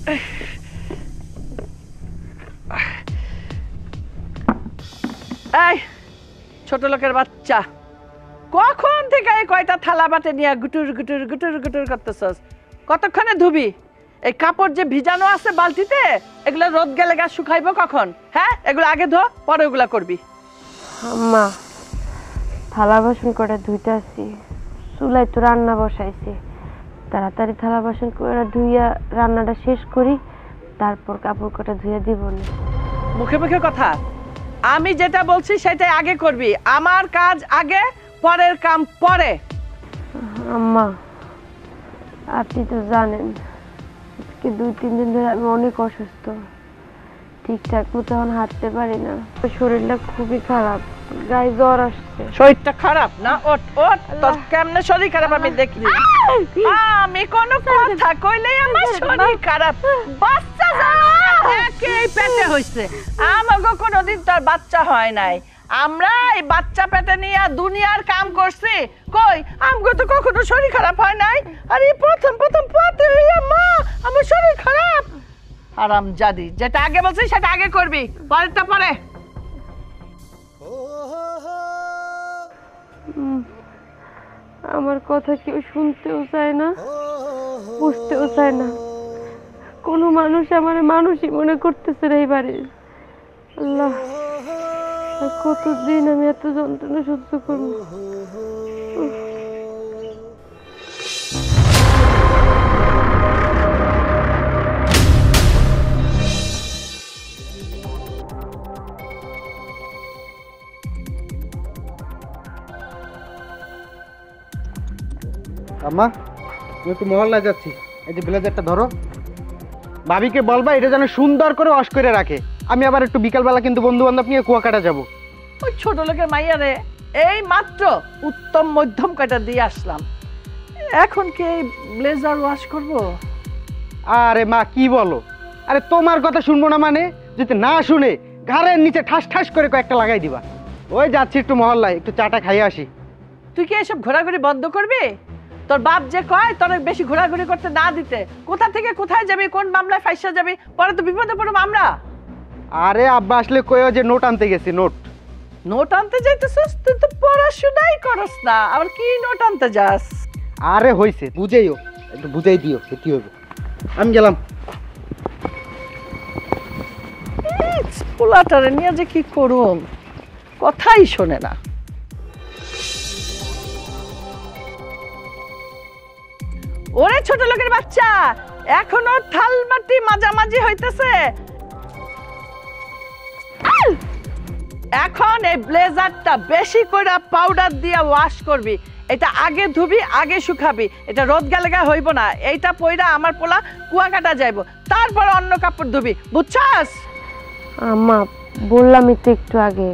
এই ছোট লোকের বাচ্চা, কখন থেকে এই কয়টা থালা বাটে নিয়ে গুটুর গুটুর গুটুর গুটুর করতেছস? কতক্ষণে ধুবি? এই কাপড় যে ভিজানো আছে বালতিতে, এগুলো রোদ গেলে গা শুকাইবো কখন? হ্যাঁ, এগুলো আগে ধো, পরে ওগুলা করবি। আম্মা, থালা বাসন করে ধুইতে আসি, চুলায় তো রান্না বসাইছি। তাড়াতাড়ি থালা বাসন করে ধুইয়া রান্নাটা শেষ করি, তারপর কাপড় কটা ধুইয়া দিব না। মুখে মুখে কথা, আমি যেটা বলছি সেটাই আগে করবি। আমার কাজ আগে, পরের কাম পরে। আম্মা, আপনি তো জানেন আজকে 2-3 দিন ধরে আমি অনেক অসুস্থ, ঠিকঠাক মতো এখন হাঁটতে পারি না, শরীরটা খুবই খারাপ, গায়ে জ্বর আসছে। শরীরটা খারাপ না? ওঠ ওঠ, তোর কেমনে শরীর খারাপ আমি দেখি। আমি কোন কথা কইলে আমার শরীর খারাপ? বাচ্চা একই পেটে হইছে, আমাগো কোনোদিন তোর বাচ্চা হয় নাই। আমরা এই বাচ্চা পেটে নিয়ে দুনিয়ার কাম করছি, কই আমগো তো কখনো শরীর খারাপ হয় নাই। আর এই প্রথম প্রথম পেটে হইয়া মা আমার শরীর খারাপ। আরাম জাদি, যেটা আগে বলছি সেটা আগে করবি, পরেরটা পরে। আমার কথা কেউ শুনতেও চায় না, বুঝতেও চায় না, কোনো মানুষ আমার মানুষই মনে করতেছে না এই বাড়ির। আল্লাহ, কতদিন আমি এত যন্ত্রণা সহ্য করবো? আম্মা, আমি একটু মহল্লায় যাচ্ছি, এই যে ব্লেজারটা ধরো, ভাবিকে বলবা এটা যেন সুন্দর করে ওয়াশ করে রাখে। আমি আবার একটু বিকালবেলা কিন্তু বন্ধু বান্ধব নিয়ে কুয়াকাটা যাবো। ওই ছোট লোকের মাইয়া রে, এই মাত্র উত্তম মধ্যম কয়টা দিয়ে আসলাম, এখন কি এই ব্লেজার ওয়াশ করব? আরে মা কি বলো, আরে তোমার কথা শুনবো না মানে? যদি না শুনে ঘাড়ের নিচে ঠাস ঠাস করে কয়েকটা লাগাই দিবা। ওই যাচ্ছি একটু মহল্লায়, একটু চাটা খাইয়ে আসি। তুই কি এসব ঘোরাঘুরি বন্ধ করবি? তোর বাপ যে কয় তোর বেশি ঘোরাঘুরি করতে না দিতে, কোথা থেকে কোথায় যাবি, কোন মামলায় ফাঁসা যাবি, পরে তো বিপদে পড়ব আমরা। আরে আব্বা আসলে কইও যে নোট আনতে গেছি। নোট নোট আনতে যাইতেছিস? তুই তো পড়াশোনাই করস না, আবার কি নোট আনতে যাস? আরে হইছে, বুঝাইও, একটু বুঝাই দিও কি হবে। আমি গেলাম। পোলাটারে নিয়ে যে কি করুম, কথাই শোনে না। ওরে ছোট লোকের বাচ্চা, এখনো থালবাটি মাঝামাঝি হইতেছে। এখন এই ব্লেজারটা বেশি করে পাউডার দিয়ে ওয়াশ করবি। এটা আগে ধুবি, আগে শুকাবি, এটা রোদ গেলে হইব না। এইটা পয়রা আমার পোলা কুয়াকাটা যাইব, তারপর অন্য কাপড় ধুবি, বুঝছাস? আম্মা, বললামই তো একটু আগে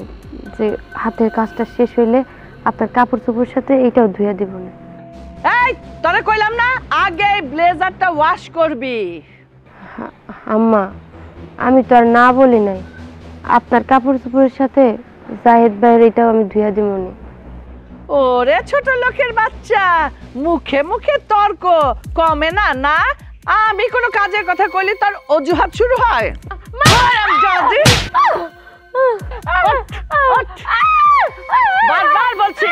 যে হাতের কাজটা শেষ হইলে আপনার কাপড় চোপড়ের সাথে এইটাও ধুইয়া দিব না। এই তোরে কইলাম না আগে ব্লেজারটা ওয়াশ করবি। আম্মা, আমি তো আর না বলি নাই, আপনার কাপড় চোপড়ের সাথে জাহিদ ভাইয়ের এটাও আমি ধুইয়া দিব না। ওরে ছোট লোকের বাচ্চা, মুখে মুখে তর্ক কমে না না? আমি কোনো কাজের কথা কইলি তার অজুহাত শুরু হয়। বারবার বলছি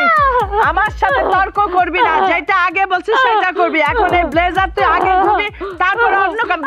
আমার সাথে তর্ক করবি না, যেটা আগে বলছি সেটা করবি। এখন এই ব্লেজার তুই আগে ধুবি, তারপর অন্য কাম।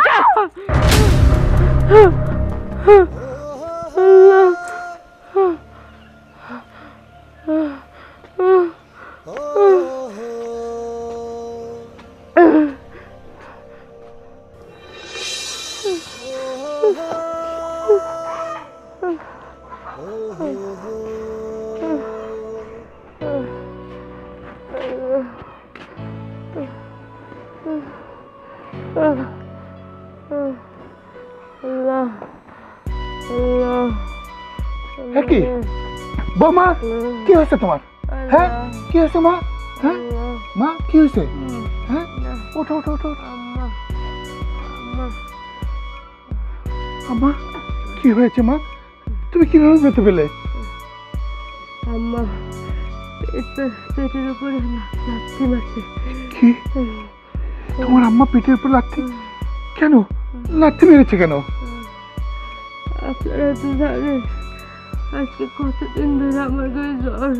কি বৌমা, কি হয়েছে তোমার? হ্যাঁ, কি হয়েছে মা? হ্যাঁ মা, কি হয়েছে? হ্যাঁ, ওঠো ওঠো ওঠো। আম্মা, কি হয়েছে মা? তুমি কিভাবে বেঁচে পেলে? আম্মা, পেটের উপরে লাথি মারছে। কি? তোমার আম্মা পেটের উপর লাথি? কেন? লাথি মেরেছে কেন? আপনারা তো জানেন আজকে কতদিন ধরে আমার গায়ে জ্বর,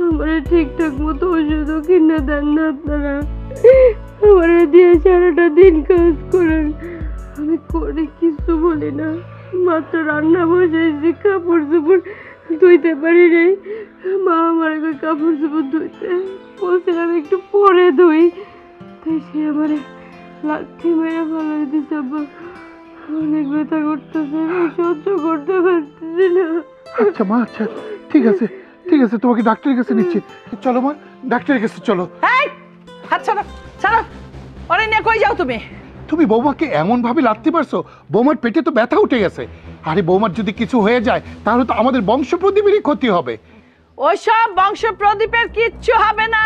আমার ঠিকঠাক মতো ওষুধও কিনে দেন না আপনারা, আমার দিয়ে সারাটা দিন কাজ করেন, আমি করে কিছু বলি না, মাত্র রান্না বসাইছি, কাপড় চোপড় ধুইতে পারি নাই, মা আমার কাপড় চোপড় ধুইতে বলছিলাম একটু পরে ধুই, তাই সে আমার লাঠি মেরে ফেলাই দিছে। অনেক ব্যথা করতেছে, সহ্য করতে পারতেছি না। আচ্ছা মা, আচ্ছা ঠিক আছে ঠিক আছে, তোমাকে ডাক্তারের কাছে নিচ্ছি। চলো মা, ডাক্তারের কাছে চলো। এই হাত ছাড়ো, ছাড়ো, ওরে নিয়ে কই যাও তুমি? তুমি বৌমাকে এমন ভাবে লাথি মারছো, বৌমার পেটে তো ব্যথা উঠে গেছে। আরে বৌমার যদি কিছু হয়ে যায় তাহলে তো আমাদের বংশ প্রদীপেরই ক্ষতি হবে। ওইসব বংশ প্রদীপের কিচ্ছু হবে না।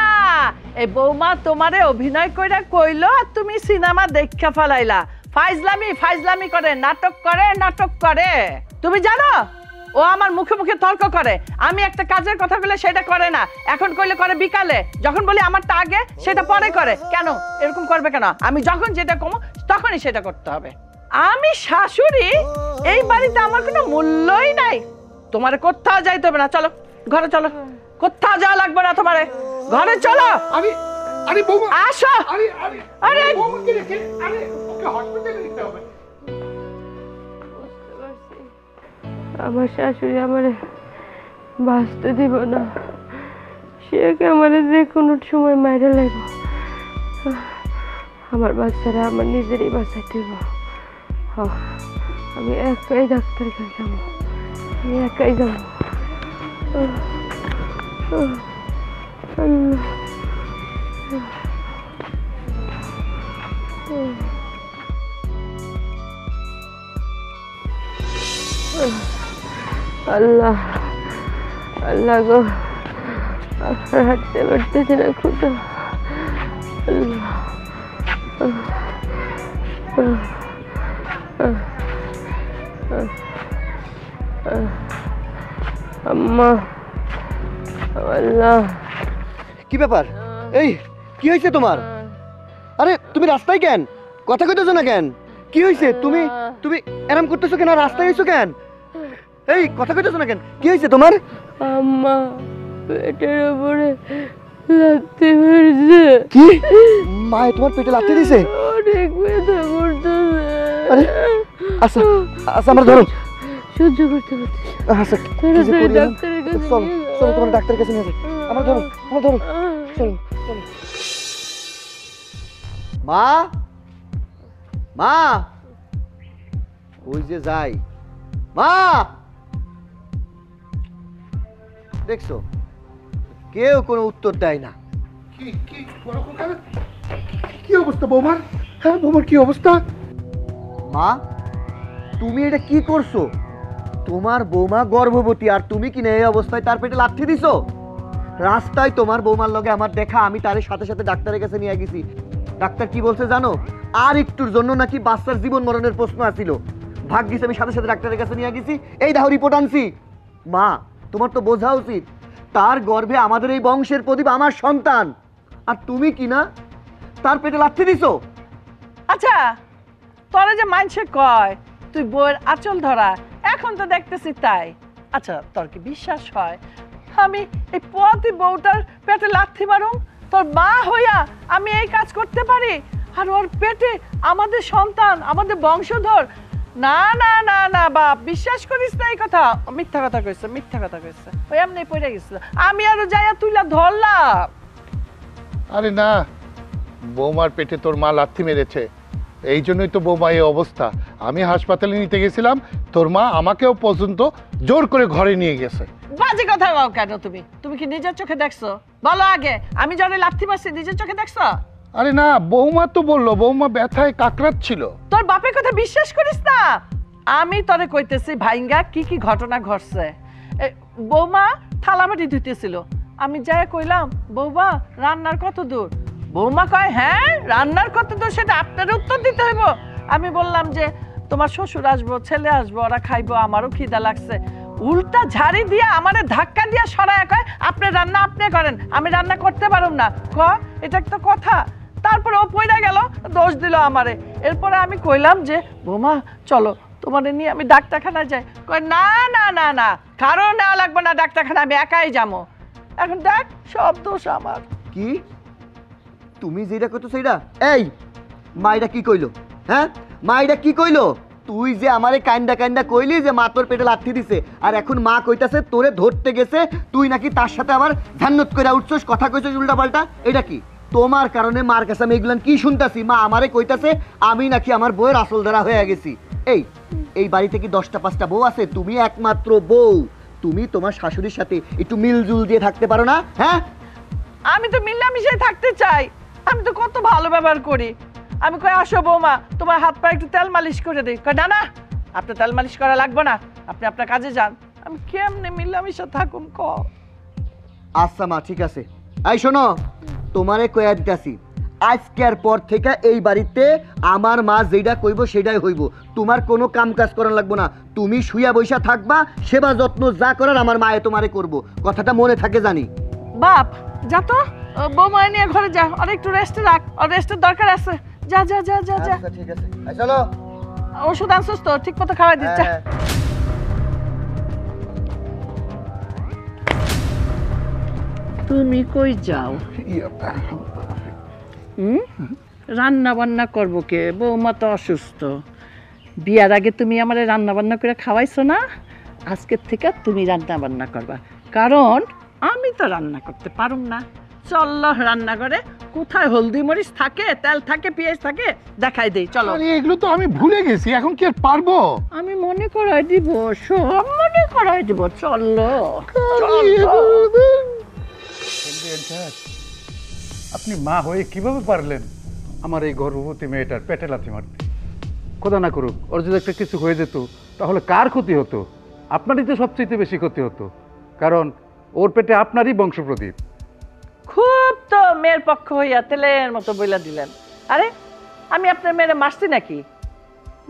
এই বৌমা তোমারে অভিনয় কইরা কইলো আর তুমি সিনেমা দেখা ফেলাইলা। ফাইজলামি ফাইজলামি করে, নাটক করে, নাটক করে। তুমি জানো ও আমার মুখে মুখে তর্ক করে, আমি একটা কাজের কথা বলে সেটা করে না, এখন কইলে করে বিকালে, যখন বলি আমারটা আগে সেটা পরে করে। কেন এরকম করবে কেন? আমি যখন যেটা কমো তখনই সেটা করতে হবে। আমি শাশুড়ি, এই বাড়িতে আমার কোনো মূল্যই নাই। তোমারে কোথাও যাইতে হবে না, চলো ঘরে চলো, কোথাও যাওয়া লাগবে না তোমারে, ঘরে চলো। আরে আরে বৌমা আসো। আরে আরে আরে বৌমাকে রেখে আরে ওকে হসপিটালে নিতে হবে। আমার শাশুড়ি আমারে বাঁচতে দিব না, সে আমারে যে কোনো সময় মাইরে লাগবে। আমার বাচ্চারা আমার নিজেরই বাঁচাইতে দিব। আমি একাই ডাক্তারের কাছে যাবো, আমি একাই যাবো। আল্লাহ আল্লাহ গো, আপনার হাঁটতে পারতেছি না, খুদা আল্লাহ। আম্মা, আল্লাহ। কি ব্যাপার? এই কি হয়েছে তোমার? আরে তুমি রাস্তায় কেন? কথা কইতেছো না কেন? কি হয়েছে? তুমি তুমি এরম করতেছো কেন? রাস্তায় হইছো কেন? এই কথা কইতেছো না কেন? কি হয়েছে তোমার? আম্মা পেটের উপরে লাথি মেরেছে। কি? মা তোমার পেটে লাথি দিছে? অনেক ব্যথা করতেছে। আরে আচ্ছা আচ্ছা, আমার ধরো, সহ্য করতে পারছি। আচ্ছা কিছু করি না। চলো চলো তোমার ডাক্তারের কাছে নিয়ে যাই। আমার ধরো, আমার ধরো, চলো চলো। মা, মা, ওই যে যাই। মা, দেখছো কেউ কোনো উত্তর দেয় না। কি কি কি অবস্থা বৌমার? হ্যাঁ বৌমার কি অবস্থা? মা, তুমি এটা কি করছো? তোমার বৌমা গর্ভবতী আর তুমি কি না এই অবস্থায় তার পেটে লাথি দিছো? রাস্তায় তোমার বৌমার লগে আমার দেখা, আমি তার সাথে সাথে ডাক্তারের কাছে নিয়ে গেছি। ডাক্তার কি বলছে জানো? আর একটুর জন্য নাকি বাচ্চার জীবন মরণের প্রশ্ন আসছিল। ভাগ্যিস আমি সাথে সাথে ডাক্তারের কাছে নিয়ে গেছি, এই দেখো রিপোর্ট আনছি। মা, তোমার তো বোঝা উচিত তার গর্ভে আমাদের এই বংশের প্রদীপ, আমার সন্তান, আর তুমি কি না তার পেটে লাথি দিছো? আচ্ছা, তোরা যে মানছে কয় তুই বউয়ের আঁচল ধরা, এখন তো দেখতেছি তাই। আচ্ছা, তোর কি বিশ্বাস হয় আমি এই পথে বউটার পেটে লাথি মারুম? তোর মা হইয়া আমি এই কাজ করতে পারি? আর ওর পেটে আমাদের সন্তান, আমাদের বংশধর? না না না না বাপ, বিশ্বাস করিস না এই কথা। মিথ্যা কথা কইছে, মিথ্যা কথা কইছে। ওই এমনি পড়ে গেছিল, আমি আরো যাইয়া তুইলা ধরলাম। আরে না, বৌমার পেটে তোর মা লাথি মেরেছে, এই জন্যই তো বৌমা এই অবস্থা। আমি হাসপাতালে নিতে গেছিলাম, তোর মা আমাকেও পর্যন্ত জোর করে ঘরে নিয়ে গেছে। বাজে কথা বল কেন তুমি? তুমি কি নিজের চোখে দেখছো? বলো আগে, আমি যারে লাথি মারছি নিজের চোখে দেখছো? আরে না, বৌমা তো বললো বৌমা ব্যথায় কাকড়াচ্ছিল। তোর বাপের কথা বিশ্বাস করিস না। আমি তোরে কইতেছি ভাইঙ্গা কি কি ঘটনা ঘটছে। বৌমা থালাবাটি ধুইতেছিল, আমি যাই কইলাম বৌমা রান্নার কত দূর? বৌমা কয় হ্যাঁ রান্নার কত দূর সেটা আপনার উত্তর দিতে হইব। আমি বললাম যে তোমার শ্বশুর আসবো, ছেলে আসবো, ওরা খাইবো, আমারও খিদা লাগছে। উল্টা ঝাড়ি দিয়া আমারে ধাক্কা দিয়া সরায় কয় আপনি রান্না আপনি করেন, আমি রান্না করতে পারুম না। এটা একটা কথা? তারপরে ও পয়রা গেল, দোষ দিল আমারে। এরপরে আমি কইলাম যে বৌমা চলো তোমারে নিয়ে আমি ডাক্তারখানায় যাই। কই না না না না, কারণ নেওয়া লাগবে না ডাক্তারখানা, আমি একাই যাবো। এখন দেখ সব দোষ আমার। কি তুমি যেটা কইতো সেইটা? এই মাইরা কি কইলো? হ্যাঁ মাইরা কি কইলো? তুই যে আমারে কান্দা কান্দা কইলি যে মা তোর পেটে লাথি দিছে, আর এখন মা কইতাছে তোরে ধরতে গেছে, তুই নাকি তার সাথে আবার ঝান্নত করে উঠছস, কথা কইছস উল্টা পাল্টা। এটা কি? তোমার কারণে মার কাছে আমি এগুলান কি শুনতাছি? মা আমারে কইতাছে আমি নাকি আমার বউয়ের আসল ধরা হয়ে গেছি। এই বাড়িতে কি 10টা 5টা বউ আছে? তুমি একমাত্র বউ। তুমি তোমার শাশুড়ির সাথে একটু মিলজুল দিয়ে থাকতে পারো না? হ্যাঁ আমি তো মিলামিশাই থাকতে চাই, আমি তো কত ভালো ব্যবহার করি। আমি কই আসো বৌমা তোমার হাত পা একটু তেল মালিশ করে দিই। কই না না, আপনার তেল মালিশ করা লাগবে না, আপনি আপনার কাজে যান। আমি কেমনে মিলামিশা থাকুম ক? আচ্ছা মা ঠিক আছে। এই শোনো, তোমারে কয়া দিতাছি, আজকের পর থেকে এই বাড়িতে আমার মা যেটা কইব সেটাই হইব। তোমার কোনো কাম কাজ করা লাগবে না, তুমি শুয়া বৈশা থাকবা, সেবা যত্ন যা করার আমার মায়ে তোমারে করব। কথাটা মনে থাকে জানি। বাপ যা তো, বৌমা নিয়ে ঘরে যা, আর একটু রেস্টে রাখ, আর রেস্টের দরকার আছে। যা যা যা যা যা। আচ্ছা ঠিক আছে, চলো। ওষুধ আনছিস তো? ঠিক মতো খাওয়াই দিচ্ছা। তুমি কই যাও? রান্না বান্না করবো কে? বৌমা তো অসুস্থ। বিয়ার আগে তুমি আমারে রান্না বান্না করে খাওয়াইছো না, আজকের থেকে তুমি রান্না বান্না করবা, কারণ আমি তো রান্না করতে পারুম না। চলো রান্নাঘরে, কোথায় হলদি মরিচ থাকে, তেল থাকে, পেঁয়াজ থাকে, দেখাই দেই। চলো। এগুলো তো আমি ভুলে গেছি, এখন কি আর পারবো? আমি মনে করাই দিব, সব মনে করাই দিব। চলো আপনি মা হয়ে কিভাবে পারলেন আমার এই গর্ভবতী মেয়েটার পেটে লাথি মারতে? খোদা না করুক ওর যদি একটা কিছু হয়ে যেত তাহলে কার ক্ষতি হতো? আপনারই তো সবচেয়ে বেশি ক্ষতি হতো, কারণ ওর পেটে আপনারই বংশপ্রদীপ। খুব তো মেয়ের পক্ষ হইয়া তেলের মতো বইলা দিলেন। আরে আমি আপনার মেয়েরে মারছি নাকি?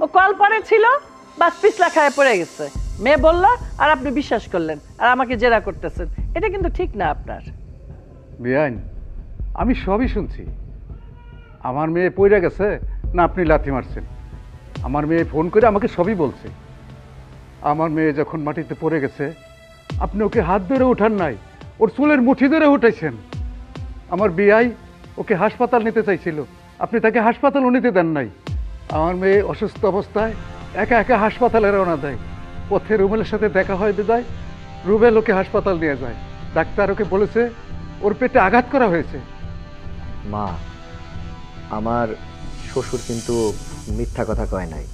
ও কল পরে ছিল, বাস পিছলা খায় পড়ে গেছে। মেয়ে বলল আর আপনি বিশ্বাস করলেন, আর আমাকে জেরা করতেছেন। এটা কিন্তু ঠিক না আপনার। বেআইন, আমি সবই শুনছি। আমার মেয়ে পড়ে গেছে না আপনি লাথি মারছেন? আমার মেয়ে ফোন করে আমাকে সবই বলছে। আমার মেয়ে যখন মাটিতে পড়ে গেছে আপনি ওকে হাত ধরে ওঠান নাই, ওর চুলের মুঠি ধরে উঠাইছেন। আমার বিয়াই ওকে হাসপাতাল নিতে চাইছিল, আপনি তাকে হাসপাতালও নিতে দেন নাই। আমার মেয়ে অসুস্থ অবস্থায় একা একা হাসপাতালে রওনা দেয়। পথে রুবেলের সাথে দেখা হয় বিদায়, রুবেল ওকে হাসপাতাল নিয়ে যায়। ডাক্তার ওকে বলেছে ওর পেটে আঘাত করা হয়েছে। মা, আমার শ্বশুর কিন্তু মিথ্যা কথা কয় নাই।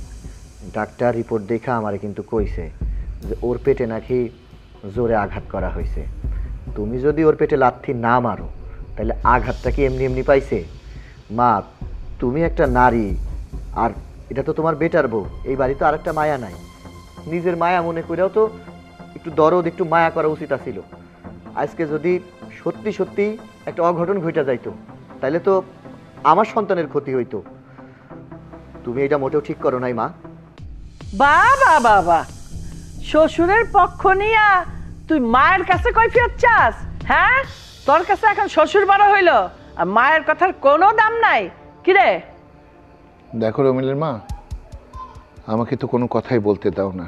ডাক্তার রিপোর্ট দেখা আমারে কিন্তু কইছে যে ওর পেটে নাকি জোরে আঘাত করা হয়েছে। তুমি যদি ওর পেটে লাথি না মারো তাহলে আঘাতটা কি এমনি এমনি পাইছে? মা, তুমি একটা নারী, আর এটা তো তোমার বেটার বউ। এই বাড়িতে আর একটা মায়া নাই। নিজের মায়া মনে করেও তো একটু দরদ, একটু মায়া করা উচিত ছিল। আজকে যদি সত্যি সত্যি একটা অঘটন ঘটে যাইতো তাহলে তো আমার সন্তানের ক্ষতি হইতো। তুমি এটা মোটেও ঠিক করো নাই মা। বাবা বাবা, শ্বশুরের পক্ষ নিয়া তুই মায়ের কাছে কৈফিয়ত চাস? হ্যাঁ, তোর কাছে এখন শ্বশুর বড় হইল আর মায়ের কথার কোনো দাম নাই। কিরে? দেখো রমিলের মা, আমাকে তো কোনো কথাই বলতে দাও না।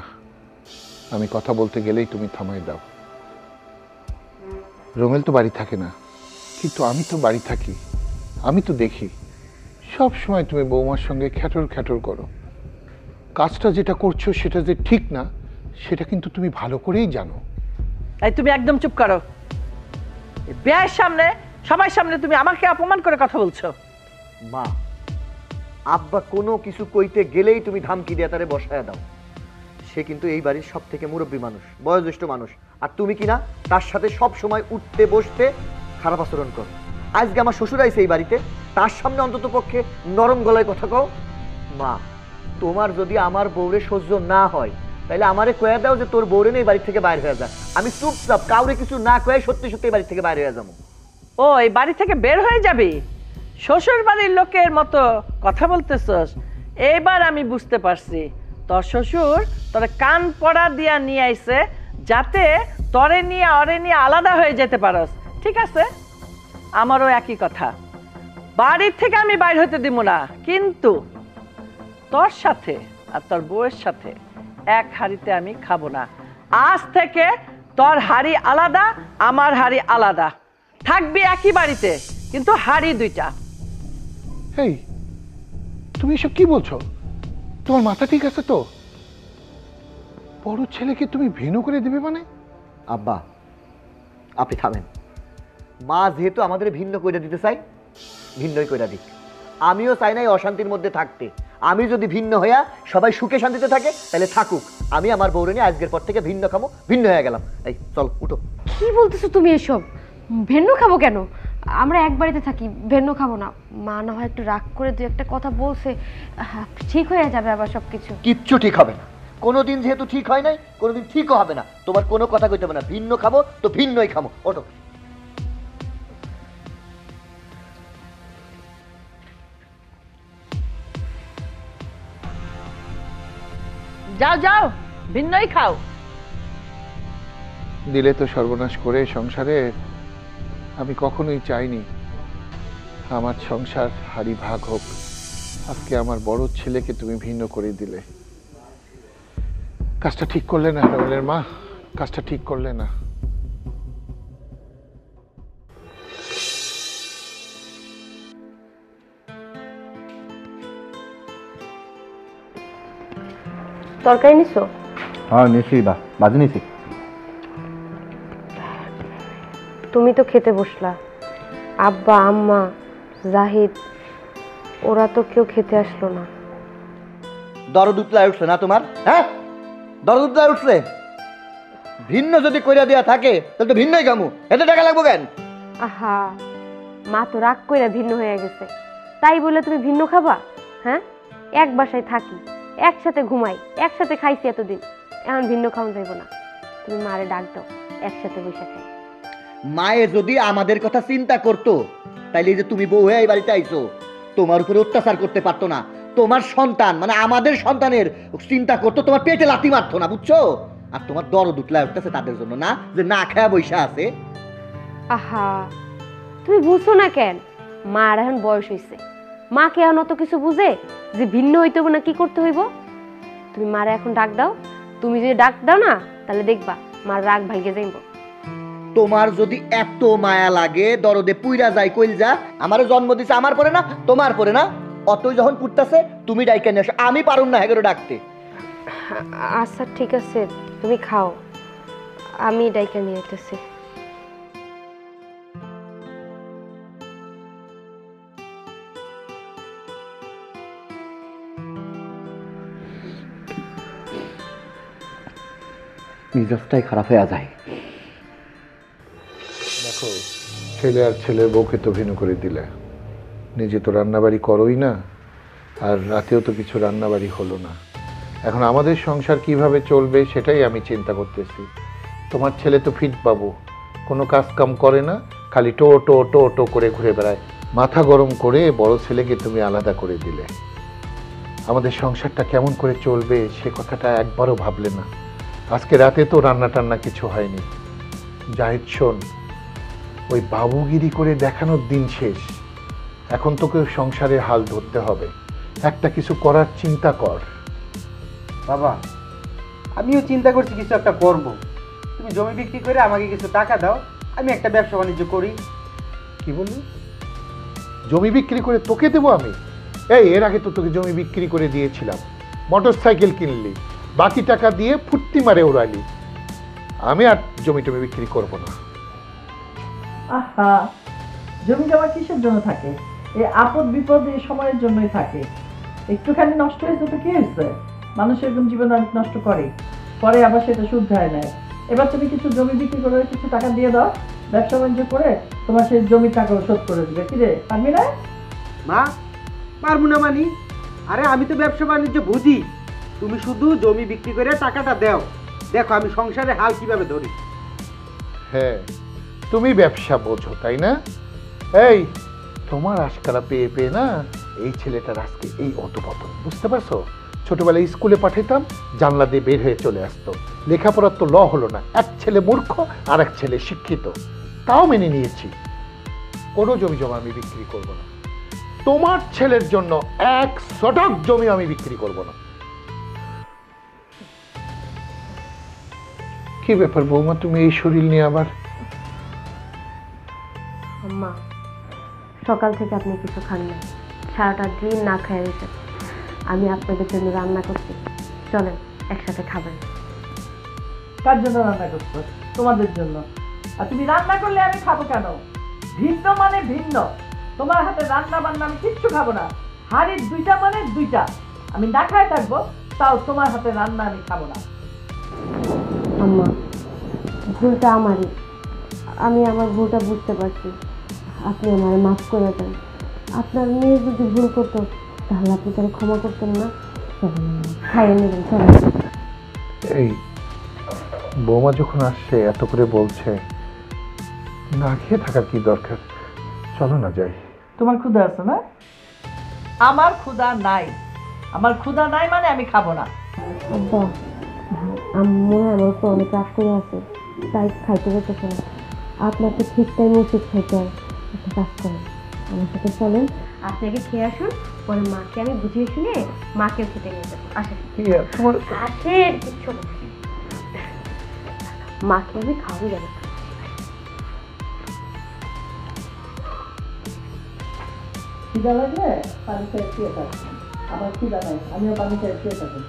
আমি কথা বলতে গেলেই তুমি থামাই দাও। রমিল তো বাড়ি থাকে না, কিন্তু আমি তো বাড়ি থাকি। আমি তো দেখি সব সময় তুমি বৌমার সঙ্গে খ্যাটর খ্যাটর করো। কাজটা যেটা করছো সেটা যে ঠিক না সেটা কিন্তু তুমি ভালো করেই জানো। এই তুমি একদম চুপ করো। বিয়ের সামনে, সবার সামনে তুমি আমাকে অপমান করে কথা বলছো। মা, আব্বা কোনো কিছু কইতে গেলেই তুমি ধামকি দিয়ে তারে বসায় দাও। সে কিন্তু এই বাড়ির সব থেকে মুরব্বী মানুষ, বয়োজ্যেষ্ঠ মানুষ, আর তুমি কিনা তার সাথে সব সময় উঠতে বসতে খারাপ আচরণ করো। আজকে আমার শ্বশুর আইছে এই বাড়িতে, তার সামনে অন্তত পক্ষে নরম গলায় কথা কও। মা, তোমার যদি আমার বউরে সহ্য না হয় তাহলে আমারে কয়ে দাও যে তোর বউরে এই বাড়ি থেকে বাইরে হয়ে যা। আমি চুপচাপ কাউরে কিছু না কয়ে সত্যি সত্যি এই বাড়ি থেকে বাইরে হয়ে যাবো। ও, এই বাড়ি থেকে বের হয়ে যাবি? শ্বশুর বাড়ির লোকের মতো কথা বলতেছস। এইবার আমি বুঝতে পারছি তোর শ্বশুর তোরে কান পড়া দিয়া নিয়ে আইছে যাতে তরে নিয়ে অরে নিয়ে আলাদা হয়ে যেতে পারস। ঠিক আছে, আমারও একই কথা। বাড়ির থেকে আমি বাইর হতে দিব না, কিন্তু তোর সাথে আর তোর বউয়ের সাথে এক হাড়িতে আমি খাবো না। আজ থেকে তোর হাড়ি আলাদা, আমার হাড়ি আলাদা, থাকবি একই বাড়িতে কিন্তু হাড়ি দুইটা। এই তুমি এসব কি বলছো? তোমার মাথা ঠিক আছে তো? বড় ছেলেকে তুমি ভিন্ন করে দিবে মানে? আব্বা আপনি থামেন। মা যেহেতু আমাদের ভিন্ন কইরা দিতে চাই, ভিন্নই কইরা দিক। আমিও চাই না এই অশান্তির মধ্যে থাকতে। আমি যদি ভিন্ন হইয়া সবাই সুখে শান্তিতে থাকে তাহলে থাকুক। আমি আমার বউরে নিয়ে আজকের পর থেকে ভিন্ন খামো, ভিন্ন হয়ে গেলাম। এই চল উঠো। কি বলতেছো তুমি এসব? ভিন্ন খাবো কেন? আমরা এক বাড়িতে থাকি, ভিন্ন খাবো না। মা না হয় একটু রাগ করে দু একটা কথা বলছে, ঠিক হয়ে যাবে আবার সবকিছু। কিচ্ছু ঠিক হবে না। কোনোদিন যেহেতু ঠিক হয় নাই, কোনোদিন ঠিকও হবে না। তোমার কোনো কথা কইতে হবে না। ভিন্ন খাবো তো ভিন্নই খামো। ওঠো। যাও যাও, ভিন্নই খাও। দিলে তো সর্বনাশ করে সংসারে। আমি কখনোই চাইনি আমার সংসার হারি ভাগ হোক। আজকে আমার বড় ছেলেকে তুমি ভিন্ন করে দিলে। কাজটা ঠিক করলে না রাহুলের মা, কাজটা ঠিক করলে না। তরকারি নিছো? হ্যাঁ নিছি, বাজি নিছি। তুমি তো খেতে বসলা, আব্বা আম্মা জাহিদ ওরা তো কেউ খেতে আসলো না। দরদ উতলায় উঠছে না তোমার? হ্যাঁ দরদ উতলায় উঠছে। ভিন্ন যদি কইরা দেয়া থাকে তাহলে তো ভিন্নই খামু। এত টাকা লাগবো কেন? আহা, মা তো রাগ কইরা ভিন্ন হয়ে গেছে, তাই বলে তুমি ভিন্ন খাবা? হ্যাঁ, এক বাসায় থাকি, একসাথে ঘুমাই, একসাথে খাইছি এতদিন, এখন ভিন্ন খাওয়া যাইব না। তুমি মারে ডাক দাও, একসাথে বসে খাই। মায়ে যদি আমাদের কথা চিন্তা করতো তাইলে যে তুমি বউ হয়ে এই বাড়িতে আইছো, তোমার উপরে অত্যাচার করতে পারতো না। তোমার সন্তান মানে আমাদের সন্তানের চিন্তা করতো, তোমার পেটে লাথি মারতো না, বুঝছো? আর তোমার দরদ উতলায় উঠতেছে তাদের জন্য না, যে না খায়া বইসা আছে। আহা, তুমি বুঝছো না কেন? মার এখন বয়স হইছে, মা কে এখন অত কিছু বুঝে যে ভিন্ন হইতে হইব না কি করতে হইব? তুমি মারে এখন ডাক দাও। তুমি যদি ডাক দাও না তাহলে দেখবা মার রাগ ভাইগে যাইব। তোমার যদি এত মায়া লাগে, দরদে পুইরা যায় কইলজা, আমারে জন্ম দিছে আমার পরে না তোমার পরে না, অতই যখন পুটতাছে তুমি ডাইকা নিয়ে আসো। আমি পারুম না হেগেরও ডাকতে। আচ্ছা ঠিক আছে, তুমি খাও, আমি ডাইকা নিয়ে আইতেছি। মিজাজটাই খারাপ হয়ে যায়। দেখো, ছেলে আর ছেলের বউকে তো ভিন্ন করে দিলে। নিজে তো রান্নাবাড়ি করোই না, আর রাতেও তো কিছু রান্নাবাড়ি হলো না। এখন আমাদের সংসার কিভাবে চলবে সেটাই আমি চিন্তা করতেছি। তোমার ছেলে তো ফিট বাবু, কোনো কাজ কাম করে না, খালি টো টো টো টো করে ঘুরে বেড়ায়। মাথা গরম করে বড় ছেলেকে তুমি আলাদা করে দিলে। আমাদের সংসারটা কেমন করে চলবে সে কথাটা একবারও ভাবলে না। আজকে রাতে তো রান্না টান্না কিছু হয়নি। জাহিদ শোন, ওই বাবুগিরি করে দেখানোর দিন শেষ। এখন তোকে সংসারের হাল ধরতে হবে, একটা কিছু করার চিন্তা কর। বাবা, আমিও চিন্তা করছি কিছু একটা করব। তুমি জমি বিক্রি করে আমাকে কিছু টাকা দাও, আমি একটা ব্যবসা বাণিজ্য করি। কি বললি? জমি বিক্রি করে তোকে দেবো আমি? এর আগে তো তোকে জমি বিক্রি করে দিয়েছিলাম, মোটর সাইকেল কিনলি, বাকি টাকা দিয়ে ফুর্তি মারে উড়ালি। আমি আর জমি টমি বিক্রি করবো না। আহা, জমি জমা কিসের জন্য থাকে? এই আপদ বিপদ এই সময়ের জন্যই থাকে। একটুখানি নষ্ট হয়েছে তো কি হয়েছে? মানুষ এরকম জীবন নষ্ট করে, পরে আবার সেটা শুধরায় নেয়। এবার তুমি কিছু জমি বিক্রি করে কিছু টাকা দিয়ে দাও, ব্যবসা বাণিজ্য করে তোমার সেই জমির টাকাও শোধ করে দিবে। কি রে, পারবি না? মা, পারবো না মানি? আরে আমি তো ব্যবসা বাণিজ্য বুঝি, তুমি শুধু জমি বিক্রি করে টাকাটা দাও, দেখো আমি সংসারে হাল কিভাবে ধরি। হ্যাঁ, তুমি ব্যবসা বোঝো তাই না? এই তোমার আজকারা পেয়ে পেয়ে না এই ছেলেটার আজকে এই অধপতন, বুঝতে পারছো? ছোটবেলায় স্কুলে পাঠাতাম, জানলা দিয়ে বের হয়ে চলে আসতো। লেখাপড়ার তো হলো না, এক ছেলে মূর্খ আর এক ছেলে শিক্ষিত, তাও মেনে নিয়েছি। কোনো জমি জমা আমি বিক্রি করবো না। তোমার ছেলের জন্য 1 শতক জমি আমি বিক্রি করব না। কি ব্যাপার বৌমা, তুমি এই শরীর নিয়ে আবার? আম্মা, সকাল থেকে আপনি কিছু খান না, সারাটা দিন না খেয়ে রয়েছেন। আমি আপনাদের জন্য রান্না করছি, চলেন একসাথে খাবেন। কার জন্য রান্না করছো? তোমাদের জন্য। আর তুমি রান্না করলে আমি খাবো কেন? ভিন্ন মানে ভিন্ন। তোমার হাতে রান্না বান্না আমি কিচ্ছু খাবো না। হাড়ির 2টা মানে 2টা। আমি না খায় থাকবো, তাও তোমার হাতে রান্না আমি খাবো না। আম্মা, ভুলটা আমারই, আমি আমার ভুলটা বুঝতে পারছি। আপনি আমার মাফ করে দেন। আপনার মেয়ে যদি ভুল করতো তাহলে আপনি তাকে ক্ষমা করতেন না? খাইয়ে নেবেন, চলেন। এই বৌমা যখন আসছে এত করে বলছে, না খেয়ে থাকার কি দরকার? চলো না যাই। তোমার ক্ষুধা আছে না? আমার ক্ষুধা নাই। আমার ক্ষুধা নাই মানে আমি খাবো না। আব্বা, আম্মু আমার উপর অনেক রাগ করে আছে, তাই খাইতে যেতেছে না। আপনাকে ঠিক টাইমে ওষুধ খাইতে হয়। একটা কাজ করেন, আমার সাথে চলেন, আপনাকে খেয়ে আসুন, পরে মাকে আমি বুঝিয়ে শুনে মাকেও খেতে নিয়ে যাবো। আসেন আসেন, কিচ্ছু না। মাকে আমি খাওয়াই যাবো। খিদা লাগলে পানি খেয়ে শুয়ে থাকবো। আমার খিদা নাই, আমিও পানি খেয়ে শুয়ে থাকবো।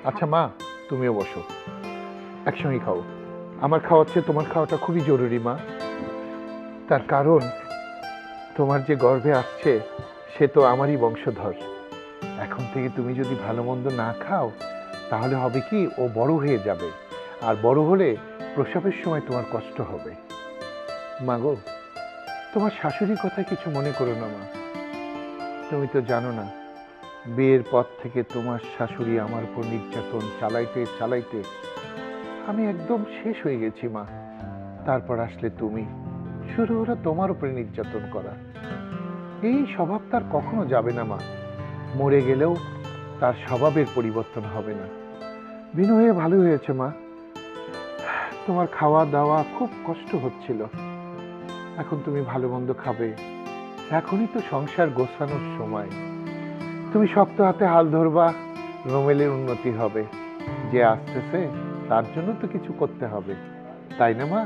আচ্ছা মা, তুমিও বসো, একসঙ্গে খাও। আমার খাওয়াচ্ছে, তোমার খাওয়াটা খুবই জরুরি মা। তার কারণ তোমার যে গর্ভে আসছে সে তো আমারই বংশধর। এখন থেকে তুমি যদি ভালো মন্দ না খাও তাহলে হবে কি, ও বড় হয়ে যাবে, আর বড় হলে প্রসবের সময় তোমার কষ্ট হবে। মা গো, তোমার শাশুড়ির কথা কিছু মনে করো না মা। তুমি তো জানো না, বিয়ের পর থেকে তোমার শাশুড়ি আমার উপর নির্যাতন চালাইতে চালাইতে আমি একদম শেষ হয়ে গেছি মা। তারপর আসলে তুমি, শুরু হলো তোমার উপরে নির্যাতন করা। এই স্বভাব তার কখনো যাবে না মা। মরে গেলেও তার স্বভাবের পরিবর্তন হবে না। বিনু হয়ে ভালো হয়েছে মা। তোমার খাওয়া দাওয়া খুব কষ্ট হচ্ছিল, এখন তুমি ভালো মন্দ খাবে। এখনই তো সংসার গোছানোর সময়। তুমি শক্ত হাতে হাল ধরবা, রোমেলের উন্নতি হবে। যে আসতেছে তার জন্য তো কিছু করতে হবে, তাই না মা?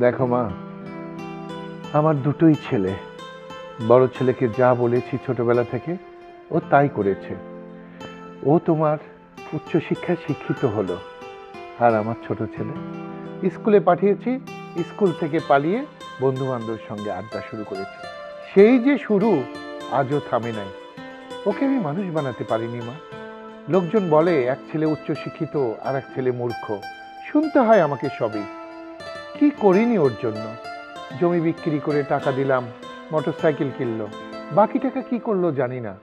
দেখো মা, আমার দুটোই ছেলে। বড় ছেলেকে যা বলেছি ছোটবেলা থেকে ও তাই করেছে। ও তোমার উচ্চশিক্ষায় শিক্ষিত হলো। আর আমার ছোট ছেলে স্কুলে পাঠিয়েছি, স্কুল থেকে পালিয়ে বন্ধু বান্ধবের সঙ্গে আড্ডা শুরু করেছে। সেই যে শুরু, আজও থামে নাই। ওকে আমি মানুষ বানাতে পারিনি মা। লোকজন বলে এক ছেলে উচ্চশিক্ষিত আর এক ছেলে মূর্খ, শুনতে হয় আমাকে সবই। কি করিনি ওর জন্য? জমি বিক্রি করে টাকা দিলাম, মোটরসাইকেল কিনলো। বাকি টাকা কি করলো জানি না।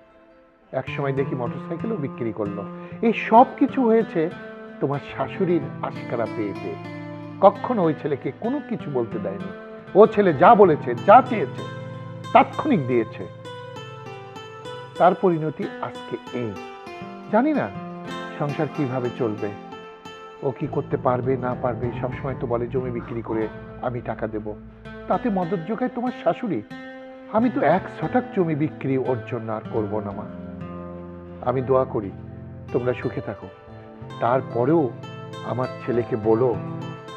এক সময় দেখি মোটরসাইকেলও বিক্রি করলো। এই সব কিছু হয়েছে তোমার শাশুড়ির আশকারা পেয়ে পেয়ে। কখনো ওই ছেলেকে কোনো কিছু বলতে দেয়নি। ও ছেলে যা বলেছে, যা চেয়েছে তাৎক্ষণিক দিয়েছে। তার পরিণতি আজকে এই। জানি না সংসার কিভাবে চলবে, ও কি করতে পারবে না পারবে। সবসময় তো বলে জমি বিক্রি করে আমি টাকা দেব, তাতে মদত যোগায় তোমার শাশুড়ি। আমি তো 1 শতক জমি বিক্রি ওর জন্য আর করবো না মা। আমি দোয়া করি তোমরা সুখে থাকো। তারপরেও আমার ছেলেকে বলো,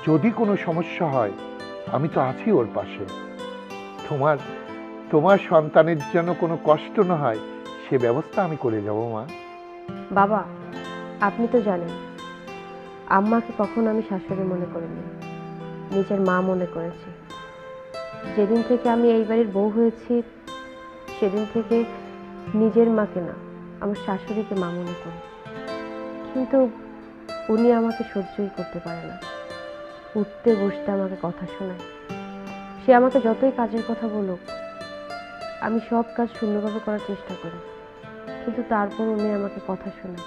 যদি কোনো সমস্যা হয় আমি তো আছি ওর পাশে। তোমার সন্তানের যেন কোনো কষ্ট না হয় সে ব্যবস্থা আমি করে যাব মা। বাবা, আপনি তো জানেন আম্মাকে কখনো আমি শাশুড়ি মনে করিনি, নিজের মা মনে করেছি। যেদিন থেকে আমি এই বাড়ির বউ হয়েছি সেদিন থেকে নিজের মাকে না, আমার শাশুড়িকে মা মনে করি। কিন্তু উনি আমাকে সহ্যই করতে পারে না। উঠতে বসতে আমাকে কথা শোনায়। সে আমাকে যতই কাজের কথা বলুক, আমি সব কাজ সুন্দরভাবে করার চেষ্টা করি, কিন্তু তারপর উনি আমাকে কথা শোনায়,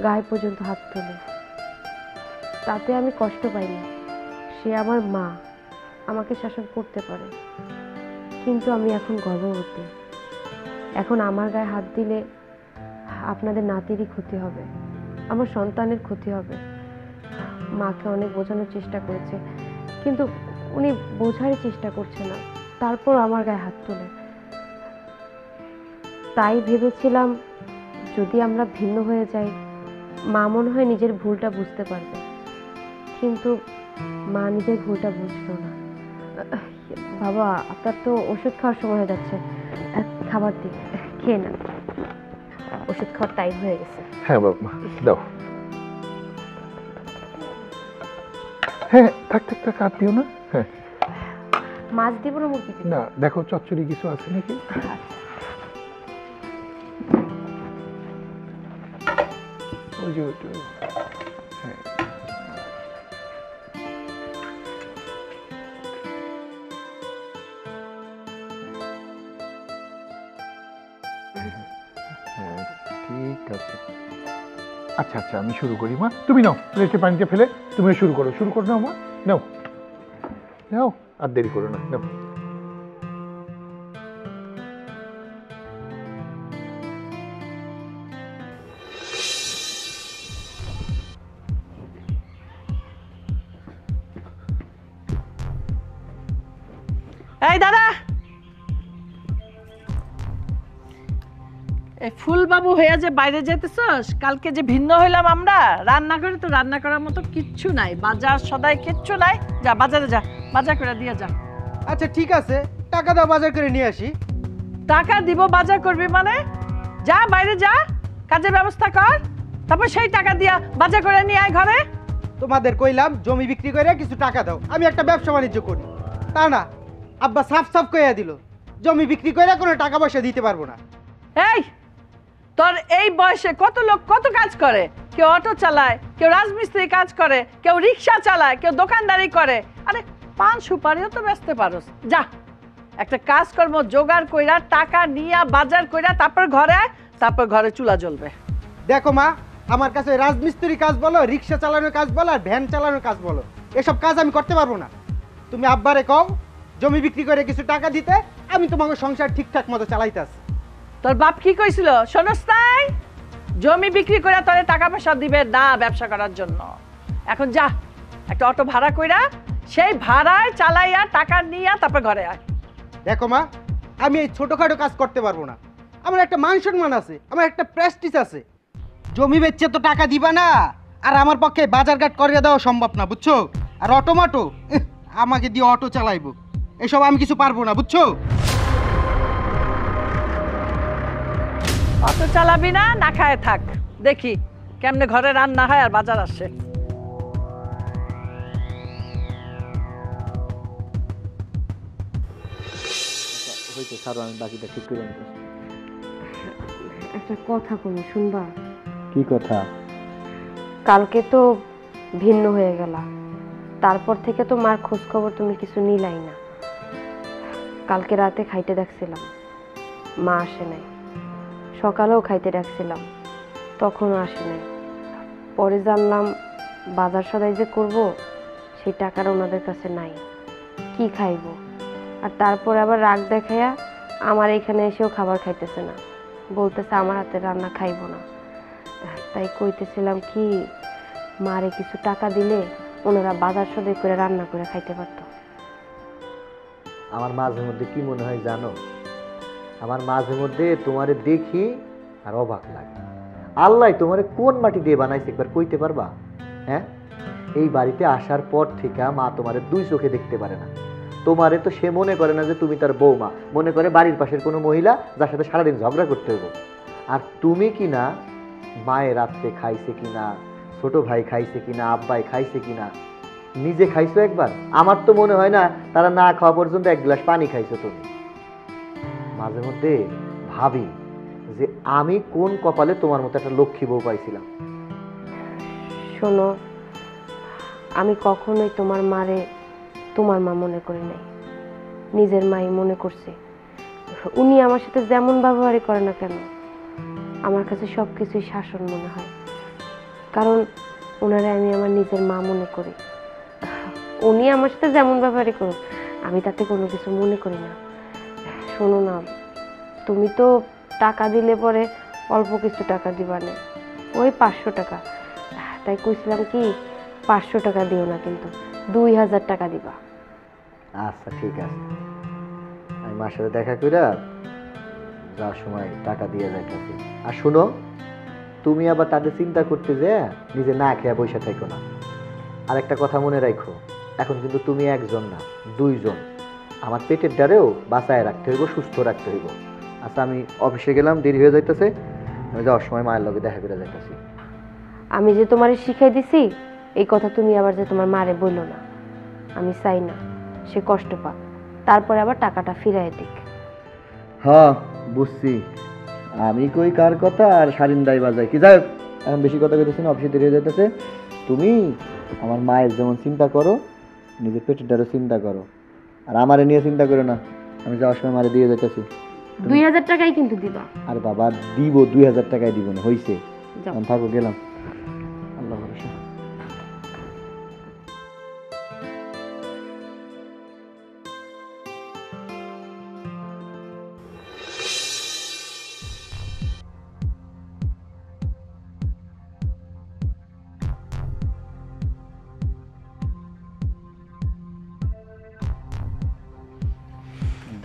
গায়ে পর্যন্ত হাত তোলে। তাতে আমি কষ্ট পাই না। সে আমার মা, আমাকে শাসন করতে পারে, কিন্তু আমি এখন গর্ভবতী। এখন আমার গায়ে হাত দিলে আপনাদের নাতিরই ক্ষতি হবে, আমার সন্তানের ক্ষতি হবে। মাকে অনেক বোঝানোর চেষ্টা করেছে, কিন্তু উনি বোঝারই চেষ্টা করছে না, তারপর আমার গায়ে হাত তোলে। তাই ভেবেছিলাম যদি আমরা ভিন্ন হয়ে যাই, মা মনে হয় নিজের ভুলটা বুঝতে পারবে, কিন্তু মা নিজের ভুলটা বুঝলো না। বাবা, আপনার তো ওষুধ খাওয়ার সময় হয়ে যাচ্ছে, খাবার দিই, খেয়ে না, ওষুধ খাওয়ার টাইম হয়ে গেছে। হ্যাঁ বাবা, দাও। হ্যাঁ, থাক থাক থাক, আর দিও না। হ্যাঁ, মাছ দিব না মুরগি দিব? না, দেখো চচ্চড়ি কিছু আছে নাকি। ওই যে ওইটা, হ্যাঁ। হ্যাঁ, ঠিক আছে। আচ্ছা আচ্ছা, আমি শুরু করি মা। তুমি নাও, প্লেটে পানিতে ফেলে তুমি শুরু করো নাও মা, নাও নাও, আর দেরি করো না, নাও। এই দাদা, এই ফুলবাবু হইয়া যে বাইরে যেতেছস, কালকে যে ভিন্ন হইলাম আমরা, রান্না করে তো রান্না করার মতো কিচ্ছু নাই, বাজার সদাই কিচ্ছু নাই। যা বাজারে যা, বাজার করে দিয়ে যা। আচ্ছা ঠিক আছে, টাকা দাও, বাজার করে নিয়ে আসি। টাকা দিব, বাজার করবি মানে? যা বাইরে যা, কাজের ব্যবস্থা কর, তারপর সেই টাকা দিয়া বাজার করে নিয়ে আয় ঘরে। তোমাদের কইলাম জমি বিক্রি করে কিছু টাকা দাও, আমি একটা ব্যবসা বাণিজ্য করি। তা না, আব্বা সাফ সাফ কইয়া দিল জমি বিক্রি করে কোনো টাকা পয়সা দিতে পারবো না। এই তোর এই বয়সে কত লোক কত কাজ করে, কেউ অটো চালায়, কেউ রাজমিস্ত্রি কাজ করে, কেউ রিক্সা চালায়, কেউ দোকানদারি করে। আরে পান সুপারিও তো বেচতে পারোস। যা একটা কাজকর্ম জোগাড় কইরা টাকা নিয়া বাজার কইরা তারপর ঘরে আয়, তারপর ঘরে চুলা জ্বলবে। দেখো মা, আমার কাছে রাজমিস্ত্রি কাজ বলো, রিক্সা চালানোর কাজ বলো, আর ভ্যান চালানোর কাজ বলো, এসব কাজ আমি করতে পারবো না। তুমি আব্বারে কও জমি বিক্রি করে কিছু টাকা দিতে, আমি তোমাকে সংসার ঠিকঠাক মতো চালাইতেছি। তোর বাপ কি কইছিল শোনস নাই? জমি বিক্রি করে তোরে টাকা পয়সা দিবে না ব্যবসা করার জন্য। এখন যা একটা অটো ভাড়া কইরা সেই ভাড়ায় চালাইয়া টাকা নিয়া তারপর ঘরে আয়। দেখো মা, আমি এই ছোটখাটো কাজ করতে পারবো না। আমার একটা মান সম্মান আছে, আমার একটা প্রেস্টিজ আছে। জমি বেচছে তো টাকা দিবা না, আর আমার পক্ষে বাজারঘাট করে দেওয়া সম্ভব না, বুঝছো? আর অটোমাটো আমাকে দিয়ে অটো চালাইবো, এসব আমি কিছু পারবো না, বুঝছো? অটো চালাবি না, না খায় থাক, দেখি কেমনে ঘরে রান্না হয় আর বাজার আসে। আমি বাকিটা ঠিক করে নিতে। একটা কথা বলি, শুনবা? কি কথা? কালকে তো ভিন্ন হয়ে গেল, তারপর থেকে তো মার খোঁজ খবর তুমি কিছু নিলাই না। কালকে রাতে খাইতে ডাকছিলাম, মা আসে নাই। সকালেও খাইতে ডাকছিলাম, তখনও আসে নাই। পরে জানলাম বাজার সদাই যে করব সেই টাকাটা ওনাদের কাছে নাই, কি খাইবো? আর তারপরে আবার রাগ দেখাইয়া আমার এখানে এসেও খাবার খাইতেছে না, বলতেছে আমার হাতে রান্না খাইবো না। তাই কইতেছিলাম কি, মারে কিছু টাকা দিলে ওনারা বাজার সদাই করে রান্না করে খাইতে পারতো। আমার মাঝে মধ্যে কি মনে হয় জানো? আমার মাঝে মধ্যে তোমারে দেখি আর অবাক লাগে। আল্লাহ তোমারে কোন মাটি দিয়ে বানাইছে একবার কইতে পারবা? হ্যাঁ, এই বাড়িতে আসার পর থেকে মা তোমারে দুই চোখে দেখতে পারে না। তোমারে তো সে মনে করে না যে তুমি তার বৌমা, মনে করে বাড়ির পাশের কোনো মহিলা যার সাথে সারাদিন ঝগড়া করতে হবে। আর তুমি কি না মায়ের রাত্রে খাইছে কিনা, ছোট ভাই খাইছে কিনা, আব্বাই খাইছে কিনা, নিজে খাইছো একবার? আমার তো মনে হয় না তারা না খাওয়া পর্যন্ত এক গ্লাস পানি খাইছো তুমি। মাঝে মধ্যে ভাবি যে আমি কোন কপালে তোমার মতো একটা লক্ষ্মী বউ পাইছিলাম। শোনো, আমি কখনোই তোমার মারে তোমার মা মনে করি নাই, নিজের মাই মনে করছি। উনি আমার সাথে যেমন ব্যবহারই করে না কেন, আমার কাছে সব কিছুই শাসন মনে হয়, কারণ ওনারে আমি আমার নিজের মা মনে করি। উনি আমার সাথে যেমন ব্যবহারই করুক, আমি তাতে কোনো কিছু মনে করি না। শোনো না, তুমি তো টাকা দিলে পরে অল্প কিছু টাকা দিবা না, ওই 500 টাকা। তাই কইছিলাম কি 500 টাকা দিও না, কিন্তু 2000 টাকা দিবা। আচ্ছা ঠিক আছে, আমি মার সাথে দেখা কইরা যাওয়ার সময় টাকা দিয়ে যাইতেছি। আর শুনো, তুমি আবার তাদের চিন্তা করতে যে নিজে না খেয়ে বসে থাকো না। আর একটা কথা মনে রাখো, এখন কিন্তু তুমি একজন না, দুইজন। আমার পেটের দ্বারেও বাঁচায় রাখতে হইব, সুস্থ রাখতে হইব। আচ্ছা আমি অফিসে গেলাম, দেরি হয়ে যাইতেছে, আমি যাওয়ার সময় মায়ের লগে দেখা করে যাইতেছি। আমি যে তোমারে শিখাই দিছি এই কথা তুমি আবার যে তোমার মারে বললো না, আমি চাই না সে কষ্ট পাক, তারপরে আবার টাকাটা ফিরাই দিক। হ্যাঁ বুঝছি, আমি কই কার কথা আর সারিন্দাই বাজাই কি। যাই হোক, এখন বেশি কথা কইতেছি না, অফিসে দেরি হয়ে যাইতেছে। তুমি আমার মায়ের যেমন চিন্তা করো, নিজের পেটেরটারও চিন্তা করো, আর আমারে নিয়ে চিন্তা করো না। আমি যাওয়ার সময় মারে দিয়ে যাইতেছি। 2000 টাকাই কিন্তু দিবা। আর বাবা দিব, 2000 টাকায় দিব না, হইছে। যাও। আমি থাকো, গেলাম। আল্লাহ ভরসা।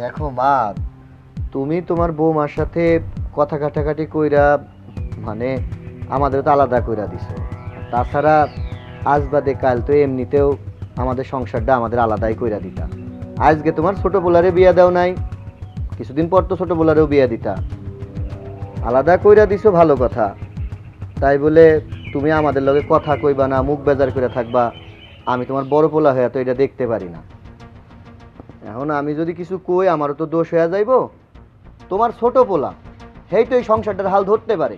দেখো মা, তুমি তোমার বৌমার সাথে কথা কাটাকাটি কইরা মানে আমাদের তো আলাদা কইরা দিছো। তাছাড়া আজ বাদে কাল তো এমনিতেও আমাদের সংসারটা আমাদের আলাদাই কইরা দিতা। আজকে তোমার ছোট পোলারে বিয়া দাও নাই, কিছুদিন পর তো ছোট পোলারেও বিয়া দিতা। আলাদা কইরা দিছো ভালো কথা, তাই বলে তুমি আমাদের লগে কথা কইবা না, মুখ বেজার করে থাকবা, আমি তোমার বড় পোলা হয়ে তো এটা দেখতে পারি না। এখন আমি যদি কিছু কই আমারও তো দোষ হয়ে যাইব। তোমার ছোট পোলা হেই তো এই সংসারটার হাল ধরতে পারে।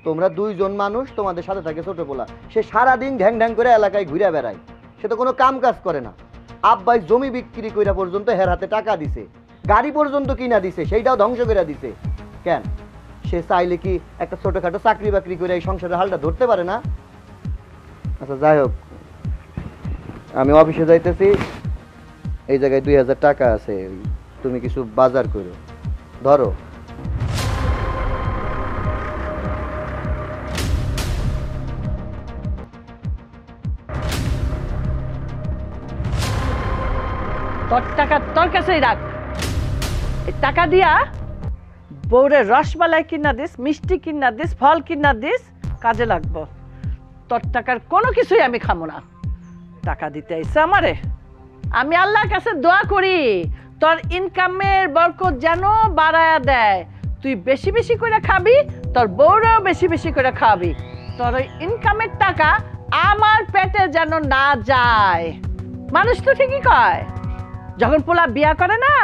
তোমরা দুইজন মানুষ, তোমাদের সাথে থাকে ছোট পোলা, সে সারাদিন ঢ্যাং ঢ্যাং করে এলাকায় ঘুরে বেড়ায়, সে তো কোনো কাম কাজ করে না। আব্বাই জমি বিক্রি কইরা পর্যন্ত হের হাতে টাকা দিছে, গাড়ি পর্যন্ত কিনা দিছে, সেইটাও ধ্বংস করে দিছে। কেন সে চাইলে কি একটা ছোটখাটো চাকরি বাকরি করে এই সংসারের হালটা ধরতে পারে না? আচ্ছা যাই হোক, আমি অফিসে যাইতেছি, এই জায়গায় 2000 টাকা আছে, তুমি কিছু বাজার করো, ধরো। তোর টাকা তোর কাছেই রাখ। এই টাকা দিয়া বউরে রসমালাই কিনা দিস, মিষ্টি কিনা দিস, ফল কিনা দিস, কাজে লাগবো। তোর টাকার কোনো কিছুই আমি খামো না। টাকা দিতে আইসে আমারে, আমি আল্লাহর কাছে দোয়া করি তোর ইনকামের বরকত যেন বাড়ায়া দেয়, তুই বেশি বেশি করে খাবি, তোর বউরাও বেশি বেশি করে খাবি, তোর ওই ইনকামের টাকা আমার পেটে যেন না যায়। মানুষ তো ঠিকই কয়, যখন পোলা বিয়া করে না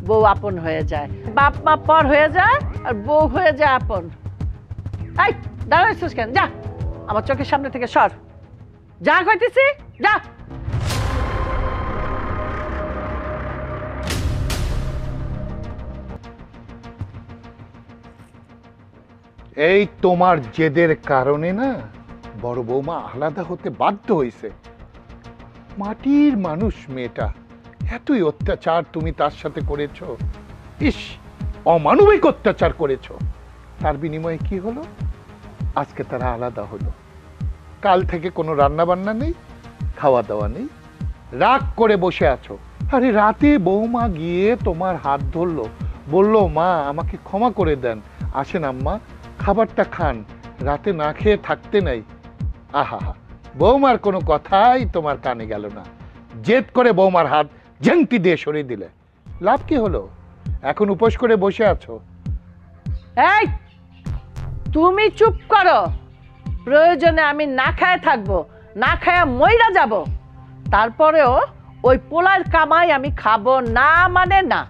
বউ আপন হয়ে যায়, বাপ মা পর হয়ে যায় আর বউ হয়ে যায় আপন। এই দাঁড়াইছিস কেন? যা আমার চোখের সামনে থেকে সর, যা কইতেছি যা। এই তোমার জেদের কারণে না বড় বৌমা আলাদা হতে বাধ্য হয়েছে। মাটির মানুষ মেয়েটা, এতই অত্যাচার তুমি তার সাথে করেছো, ইস অমানবিক অত্যাচার করেছো। তার বিনিময়ে কি হলো? আজকে তারা আলাদা হলো, কাল থেকে কোনো রান্না বান্না নেই, খাওয়া দাওয়া নেই, রাগ করে বসে আছো। আরে রাতে বৌমা গিয়ে তোমার হাত ধরলো, বললো মা আমাকে ক্ষমা করে দেন, আসেন আম্মা খাবারটা খান, রাতে না খেয়ে থাকতে নাই। আহা হা, বৌমার কোনো কথাই তোমার কানে গেল না, জেদ করে বৌমার হাত ঝেংটি দিয়ে সরিয়ে দিলে। লাভ কি হলো? এখন উপোস করে বসে আছো। এই তুমি চুপ করো, প্রয়োজনে আমি না খায় থাকবো, না খায়া মইরা যাব, তারপরেও ওই পোলার কামাই আমি খাবো না মানে না।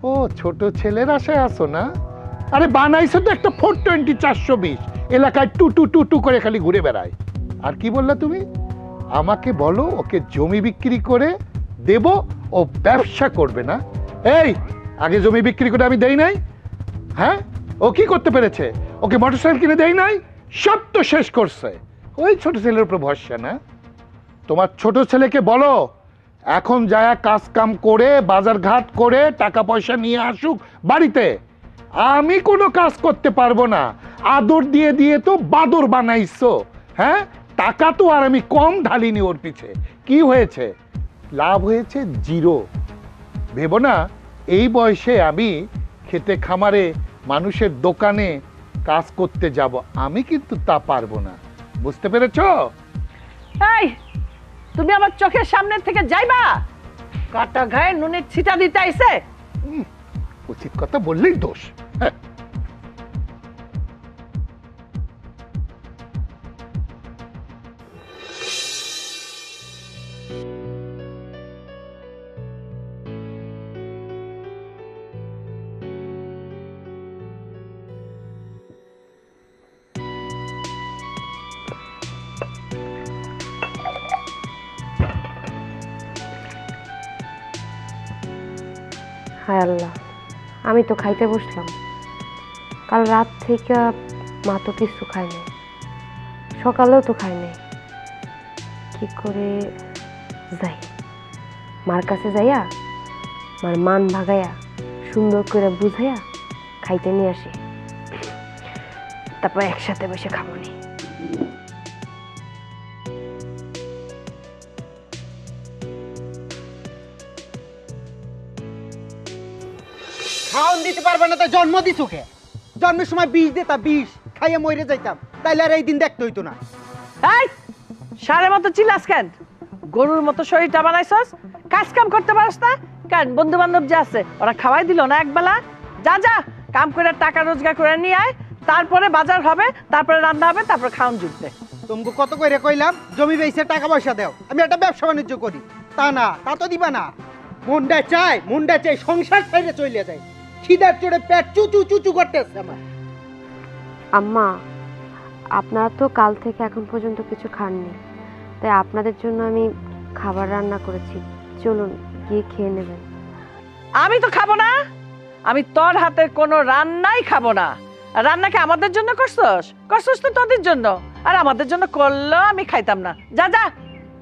ও ছোট ছেলের আশায় আছো না? আরে বানাইছো তো একটা 420 420, এলাকায় টু টু টু টু করে খালি ঘুরে বেড়ায়। আর কি বললা তুমি? আমাকে বলো ওকে জমি বিক্রি করে দেব, ও ব্যবসা করবে না? এই আগে জমি বিক্রি করে আমি দেই নাই? হ্যাঁ, ও কি করতে পেরেছে? ওকে মোটরসাইকেল কিনে দেই নাই? সব তো শেষ করছে। ওই ছোট ছেলের উপর ভরসা না? তোমার ছোট ছেলেকে বলো এখন যায় কাজ কাম করে বাজার ঘাট করে টাকা পয়সা নিয়ে আসুক বাড়িতে। আমি কোনো কাজ করতে পারবো না। আদর দিয়ে দিয়ে তো বাদর বানাইছো। হ্যাঁ, টাকা তো আর আমি কম ঢালিনি ওর পিছে। কি হয়েছে? লাভ হয়েছে জিরো। ভেবো না এই বয়সে আমি খেতে খামারে মানুষের দোকানে কাজ করতে যাব, আমি কিন্তু তা পারবো না। বুঝতে পেরেছো? এই তুমি আমার চোখের সামনে থেকে যাইবা? কাটা গায়ে নুনের ছিটা দিতে আইছে। উচিত কথা বললেই দোষ। হ্যাঁ। হায় আল্লাহ, আমি তো খাইতে বসলাম, কাল রাত থেকে মা তো কিছু খায় নাই, সকালেও তো খায় নাই। কি করে যাই, মার কাছে যাইয়া মার মান ভাগাইয়া সুন্দর করে বুঝাইয়া খাইতে নিয়ে আসি, তারপর একসাথে বসে খাবো নি। খাওন দিতে পারবে না তো জন্ম দিছো কে? জন্মের সময় বিষ দিতা, বিষ খাইয়ে মরে যাইতাম, তাইলে আর এই দিন দেখতে হইতো না। এই সারের মতো চিল্লাস কেন? গরুর মতো শরীরটা বানাইছস, কাজ কাম করতে পারস না কেন? বন্ধু বান্ধব যে আছে ওরা খাওয়াই দিল না একবেলা? যা যা কাম করে টাকা রোজগার করে নিয়ে আয়, তারপরে বাজার হবে, তারপরে রান্না হবে, তারপর খাওন জুটবে। তোমাকে কত করে কইলাম জমি বেচে টাকা পয়সা দাও, আমি একটা ব্যবসা বাণিজ্য করি। তা না, তা তো দিবা না। মুন্ডা চাই সংসার ছেড়ে চলে যায়, খিদার চড়ে পেট চুচু চুচু করতেছে আমার। আম্মা, আপনারা তো কাল থেকে এখন পর্যন্ত কিছু খাননি, তাই আপনাদের জন্য আমি খাবার রান্না করেছি, চলুন গিয়ে খেয়ে নেবেন। আমি তো খাবো না, আমি তোর হাতের কোনো রান্নাই খাবো না। আর রান্নাকে আমাদের জন্য করছস? করছস তো তোদের জন্য, আর আমাদের জন্য করলেও আমি খাইতাম না। যা যা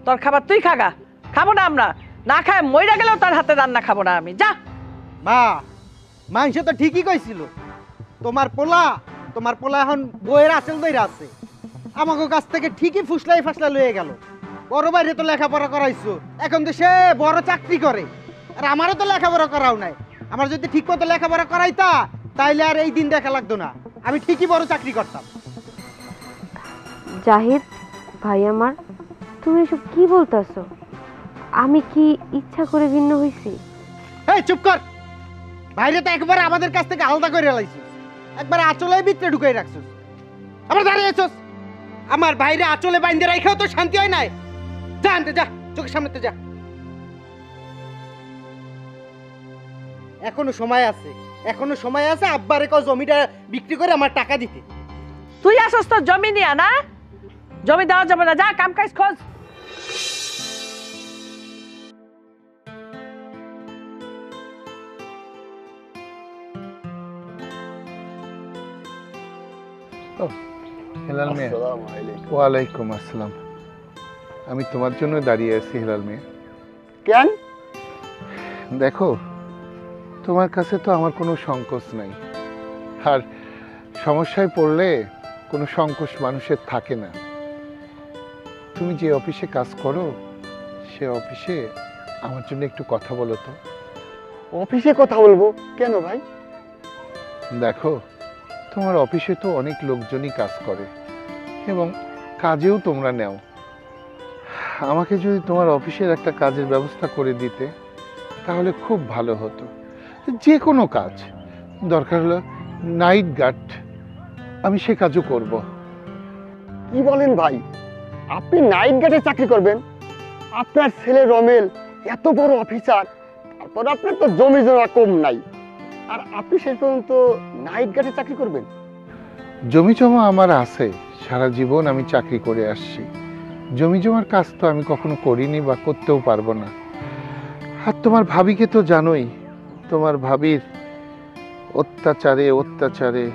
তোর খাবার তুই খাগা, খাবো না আমরা। না খায় মইরা গেলেও তোর হাতে রান্না খাবো না আমি। যা। মা, মানুষ তো ঠিকই কইছিল, তোমার পোলা এখন বইয়ের আছেল দইরা আছে। আমাকে কাছ থেকে ঠিকই ফুসলাই ফাসলা লয়ে গেল। বড় বাইরে তো লেখাপড়া করাইছো, এখন তো সে বড় চাকরি করে, আর আমারও তো লেখাপড়া করাও নাই। আমার যদি ঠিক মতো লেখাপড়া করাইতা তাইলে আর এই দিন দেখা লাগতো না, আমি ঠিকই বড় চাকরি করতাম। জাহিদ ভাই আমার, তুমি এসব কি বলতেছো? আমি কি ইচ্ছা করে ভিন্ন হইছি? এই চুপ কর! বাইরে তো একবার আমাদের কাছ থেকে আলাদা করে লাইছিস, একবার আঁচলে ভিতরে ঢুকাই রাখছিস, আবার দাঁড়িয়েছস। আমার বাইরে আঁচলে বাইন্ধে রাখাও তো শান্তি হয় নাই। যা আনতে যা, চোখের সামনেতে যা। এখনো সময় আছে, আব্বারে কও জমিটা বিক্রি করে আমার টাকা দিতে। তুই আসস তো জমি নিয়া না? জমি দেওয়া যাবে না, যা কাম কাজ খোঁজ। হেলাল মিয়া, ওয়ালাইকুম আসসালাম। আমি তোমার জন্য দাঁড়িয়ে আছি হেলাল মিয়া। কেন? দেখো, তোমার কাছে তো আমার কোনো সংকোচ নাই, আর সমস্যায় পড়লে কোনো সংকোচ মানুষের থাকে না। তুমি যে অফিসে কাজ করো সে অফিসে আমার জন্য একটু কথা বলো তো। অফিসে কথা বলবো কেন ভাই? দেখো, তোমার অফিসে তো অনেক লোকজনই কাজ করে এবং কাজেও তোমরা নেও। আমাকে যদি তোমার অফিসের একটা কাজের ব্যবস্থা করে দিতে তাহলে খুব ভালো হতো। যে কোনো কাজ, দরকার হলো নাইট গার্ড, আমি সে কাজও করব। কি বলেন ভাই, আপনি নাইট গার্ডে চাকরি করবেন? আপনার ছেলে রমেল এত বড় অফিসার, তারপর আপনার তো জমি জমা কম নাই, আর আপনি শেষ পর্যন্ত নাইট গার্ডে চাকরি করবেন? জমি জমা আমার আছে, সারা জীবন আমি চাকরি করে আসছি। জমি জমার কাজ তো আমি কখনো করিনি বা করতেও পারবো না। আর তোমার ভাবিকে তো জানোই, তোমার ভাবির অত্যাচারে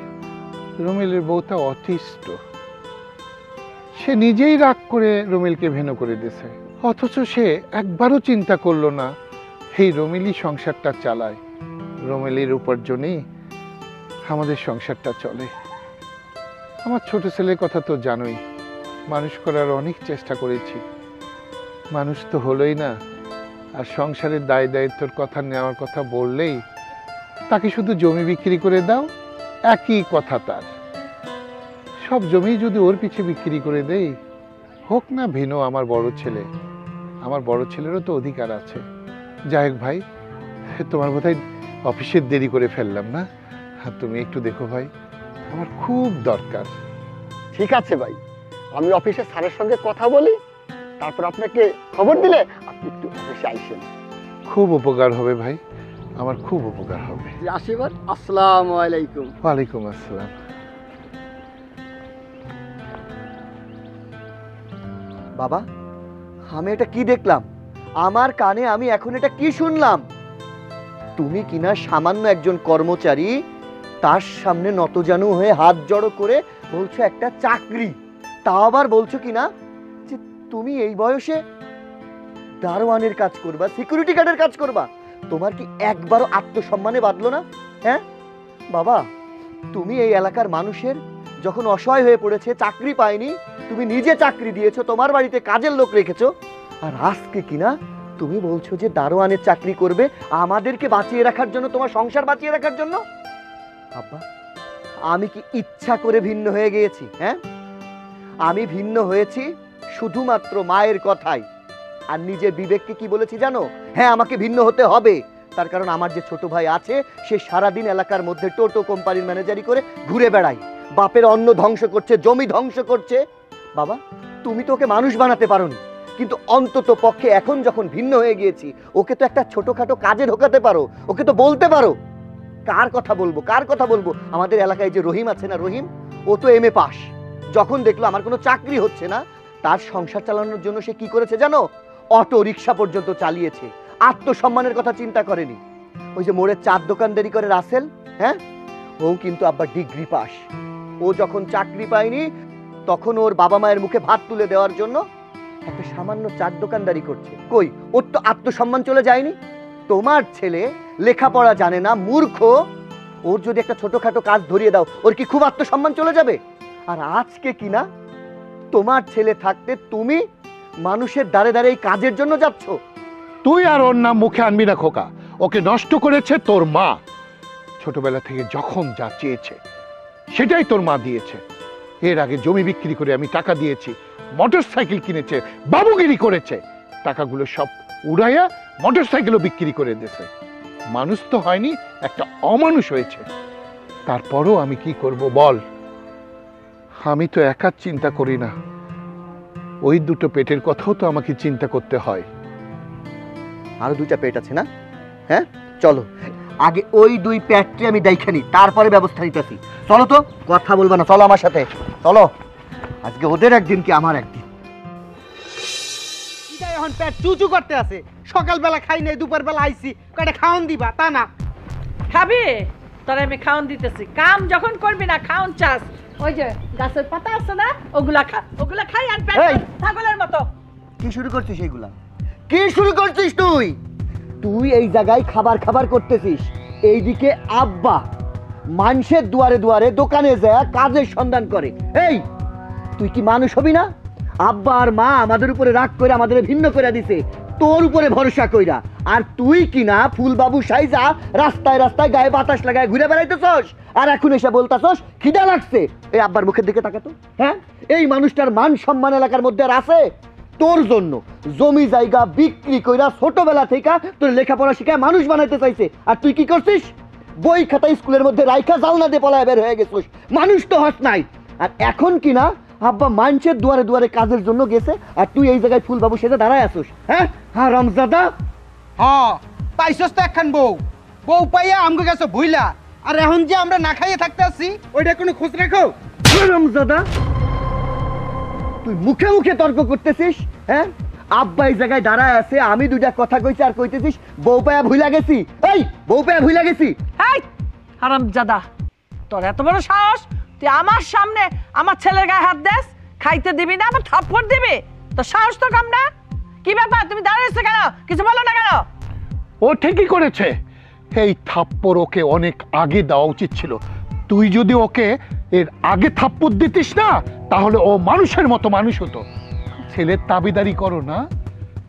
রুমেলের বউটা অতিষ্ঠ। সে নিজেই রাগ করে রুমেলকে ভেনো করে দিয়েছে। অথচ সে একবারও চিন্তা করলো না এই রমিলি সংসারটা চালায়, রমিলির উপার্জনেই আমাদের সংসারটা চলে। আমার ছোট ছেলের কথা তো জানোই, মানুষ করার অনেক চেষ্টা করেছি, মানুষ তো হলোই না। আর সংসারের দায় দায়িত্বর কথা নেওয়ার কথা বললেই তাকে শুধু জমি বিক্রি করে দাও, একই কথা তার। সব জমি যদি ওর পিছে বিক্রি করে দেই, হোক না ভিনো আমার বড় ছেলে, আমার বড় ছেলেরও তো অধিকার আছে। যাই হোক ভাই, তোমার বোধহয় অফিসের দেরি করে ফেললাম না? আর তুমি একটু দেখো ভাই, আমার খুব দরকার। ঠিক আছে ভাই, আমি অফিসে স্যারের সঙ্গে কথা বলি, তারপর আপনাকে খবর দিলে আপনি একটু অফিসে আইসেন। খুব উপকার হবে ভাই, আমার খুব উপকার হবে। আশীর্বাদ। আসসালামু আলাইকুম। ওয়ালাইকুম আসসালাম। বাবা, আমি এটা কি দেখলাম? আমার কানে আমি এখন এটা কি শুনলাম? তুমি কিনা সামান্য একজন কর্মচারী, তার সামনে নতজানু হয়ে হাত জড়ো করে বলছো একটা চাকরি, তাও আবার বলছো কিনা যে তুমি এই বয়সে দারোয়ানের কাজ করবা, সিকিউরিটি গার্ডের কাজ করবা। তোমার কি একবারও আত্মসম্মানে বাঁধলো না? হ্যাঁ বাবা, তুমি এই এলাকার মানুষের যখন অসহায় হয়ে পড়েছে, চাকরি পায়নি, তুমি নিজে চাকরি দিয়েছো, তোমার বাড়িতে কাজের লোক রেখেছো, আর আজকে কিনা তুমি বলছো যে দারোয়ানের চাকরি করবে আমাদেরকে বাঁচিয়ে রাখার জন্য, তোমার সংসার বাঁচিয়ে রাখার জন্য। আব্বা, আমি কি ইচ্ছা করে ভিন্ন হয়ে গিয়েছি? হ্যাঁ, আমি ভিন্ন হয়েছি শুধুমাত্র মায়ের কথাই। আর নিজের বিবেককে কি বলেছি জানো? হ্যাঁ, আমাকে ভিন্ন হতে হবে, তার কারণ আমার যে ছোট ভাই আছে, সে সারাদিন এলাকার মধ্যে টোটো কোম্পানির ম্যানেজারি করে ঘুরে বেড়ায়, বাপের অন্ন ধ্বংস করছে, জমি ধ্বংস করছে। বাবা, তুমি তো ওকে মানুষ বানাতে পারোনি, কিন্তু অন্তত পক্ষে এখন যখন ভিন্ন হয়ে গিয়েছি, ওকে তো একটা ছোটখাটো কাজে ঢোকাতে পারো, ওকে তো বলতে পারো। কার কথা বলবো, কার কথা বলবো? আমাদের এলাকায় যে রহিম আছে না, রহিম, ও তো MA পাস। যখন দেখলো আমার কোনো চাকরি হচ্ছে না, তার সংসার চালানোর জন্য সে কি করেছে জানো? অটো রিক্সা পর্যন্ত চালিয়েছে, আত্মসম্মানের কথা চিন্তা করেনি। ওই যে মোড়ের চার দোকানদারি করে রাসেল, হ্যাঁ, ও কিন্তু আবার ডিগ্রি পাস। ও যখন চাকরি পায়নি, তখন ওর বাবা মায়ের মুখে ভাত তুলে দেওয়ার জন্য একটা সামান্য চার দোকানদারি করছে। কই, ওর তো আত্মসম্মান চলে যায়নি? তোমার ছেলে লেখাপড়া জানে না, মূর্খ, ওর যদি একটা ছোটখাটো কাজ ধরিয়ে দাও, ওর কি খুব আত্মসম্মান চলে যাবে? আর আজকে কিনা তোমার ছেলে থাকতে তুমি মানুষের দ্বারে দ্বারে এই কাজের জন্য যাচ্ছ। তুই আর ওর নাম মুখে আনবি না খোকা, ওকে নষ্ট করেছে তোর মা। ছোটবেলা থেকে যখন যা চেয়েছে সেটাই তোর মা দিয়েছে। এর আগে জমি বিক্রি করে আমি টাকা দিয়েছি, মোটর সাইকেল কিনেছে, বাবুগিরি করেছে, টাকাগুলো সব উড়াইয়া মোটর সাইকেলও বিক্রি করে দিয়েছে। মানুষ তো হয়নি, একটা অমানুষ হয়েছে। তারপরও আমি কি করব বল? আমি তো একা চিন্তা করি না, ওই দুটো পেটের কথাও তো আমাকে চিন্তা করতে হয়। আরো দুইটা পেট আছে না? হ্যাঁ, চলো আগে ওই দুই পেটটি আমি দেখানি, তারপরে ব্যবস্থা নিতেছি। চলো তো, কথা বলবা না, চলো আমার সাথে, চলো। আজকে ওদের একদিন কি আমার একদিন। এখন পেট চুচু করতে আছে, সকালবেলা খাই নাই, দুপুর বেলা আইছি, কয়টা খাওন দিবা? তা না, খাবি? তোরে আমি খাওন দিতেছি, কাম যখন করবি না খাওন চাস, ওই যে গাছের পাতা আছে না, ওগুলা খা, ওগুলা খাই আর পেট এই! ছাগলের মতো। কি শুরু করছিস এইগুলা? কি শুরু করছিস তুই? তুই এই জায়গায় খাবার খাবার করতেছিস, এইদিকে আব্বা মানুষের দুয়ারে দুয়ারে দোকানে যায় কাজের সন্ধান করে। এই, তুই কি মানুষ হবি না? আব্বা আর মা আমাদের উপরে রাগ করে আমাদের ভিন্ন করে দিছে, তোর উপরে ভরসা কইরা। আর তুই কিনা ফুলবাবু সাইজা রাস্তায় রাস্তায় গায়ে বাতাস লাগায় ঘুরে বেড়াইতেছস, আর এখন এসে বলতাছস খিদা লাগছে। এই আব্বার মুখের দিকে তাকাতো। হ্যাঁ, এই মানুষটার মান সম্মান এলাকার মধ্যে আর আছে? তোর জন্য জমি জায়গা বিক্রি কইরা ছোটবেলা থেকে তোর লেখাপড়া শিখায় মানুষ বানাইতে চাইছে, আর তুই কি করছিস? বই খাতা স্কুলের মধ্যে রাইখা জালনা দিয়ে পলায় বের হয়ে গেছিস, মানুষ তো হস নাই। আর এখন কিনা আব্বা মানুষের দুয়ারে দুয়ারে কাজের জন্য গেছে, আর তুই এই জায়গায় ফুলবাবু সেজে দাঁড়ায় আসিস। হ্যাঁ হ্যাঁ রমজাদা, হ্যাঁ পাইছস তো একখান বউ, বউ পাইয়া আমগো গেছো ভুইলা, আর এখন যে আমরা না খাইয়ে থাকতে আছি, ওইটা কোনো খোঁজ রাখো? রমজাদা, তুই মুখে মুখে তর্ক করতেছিস। হ্যাঁ, আব্বা এই জায়গায় দাঁড়ায় আছে, আমি দুইটা কথা কইছি আর কইতেছিস বউ পায়া ভুইলা গেছি। এই, বউ পায়া ভুইলা গেছি? এই হারামজাদা, তোর এত বড় সাহস, তুই আমার সামনে আমার ছেলের গায়ে হাত দেস? খাইতে দিবি না, আবার থাপ্পড় দিবি? তোর সাহস তো কম না? কি ব্যাপার, তুমি দাঁড়িয়েছো কেন? কিছু বলো না কেন? ও ঠিকই করেছে, এই থাপ্পড় ওকে অনেক আগে দেওয়া উচিত ছিল। তুই যদি ওকে এর আগে থাপ্পড় দিতিস না, তাহলে ও মানুষের মতো মানুষ হতো। ছেলের তাবেদারি করো না,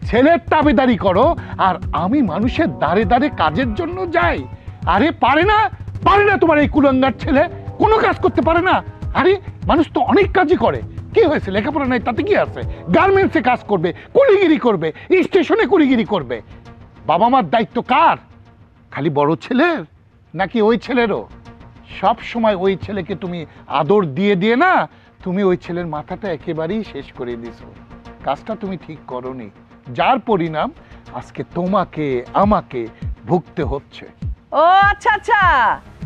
ছেলের তাবেদারি করো। আর আমি মানুষের দাঁড়ে দাঁড়ে কাজের জন্য যাই? আরে পারে না, পারে না তোমার এই কুলাঙ্গার ছেলে, কোনো কাজ করতে পারে না। আরে মানুষ তো অনেক কাজই করে, কি হয়েছে, লেখাপড়া নাই তাতে কি আছে? গার্মেন্টসে কাজ করবে, কুলিগিরি করবে, স্টেশনে কুলিগিরি করবে। বাবা মার দায়িত্ব কার? খালি বড় ছেলের নাকি ওই ছেলেরও? সব সময় ওই ছেলেকে তুমি আদর দিয়ে দিয়ে না, তুমি ওই ছেলের মাথাটা একেবারেই শেষ করে দিছো। কাজটা তুমি ঠিক করোনি, যার পরিণাম আজকে তোমাকে আমাকে ভুগতে হচ্ছে। ও আচ্ছা আচ্ছা,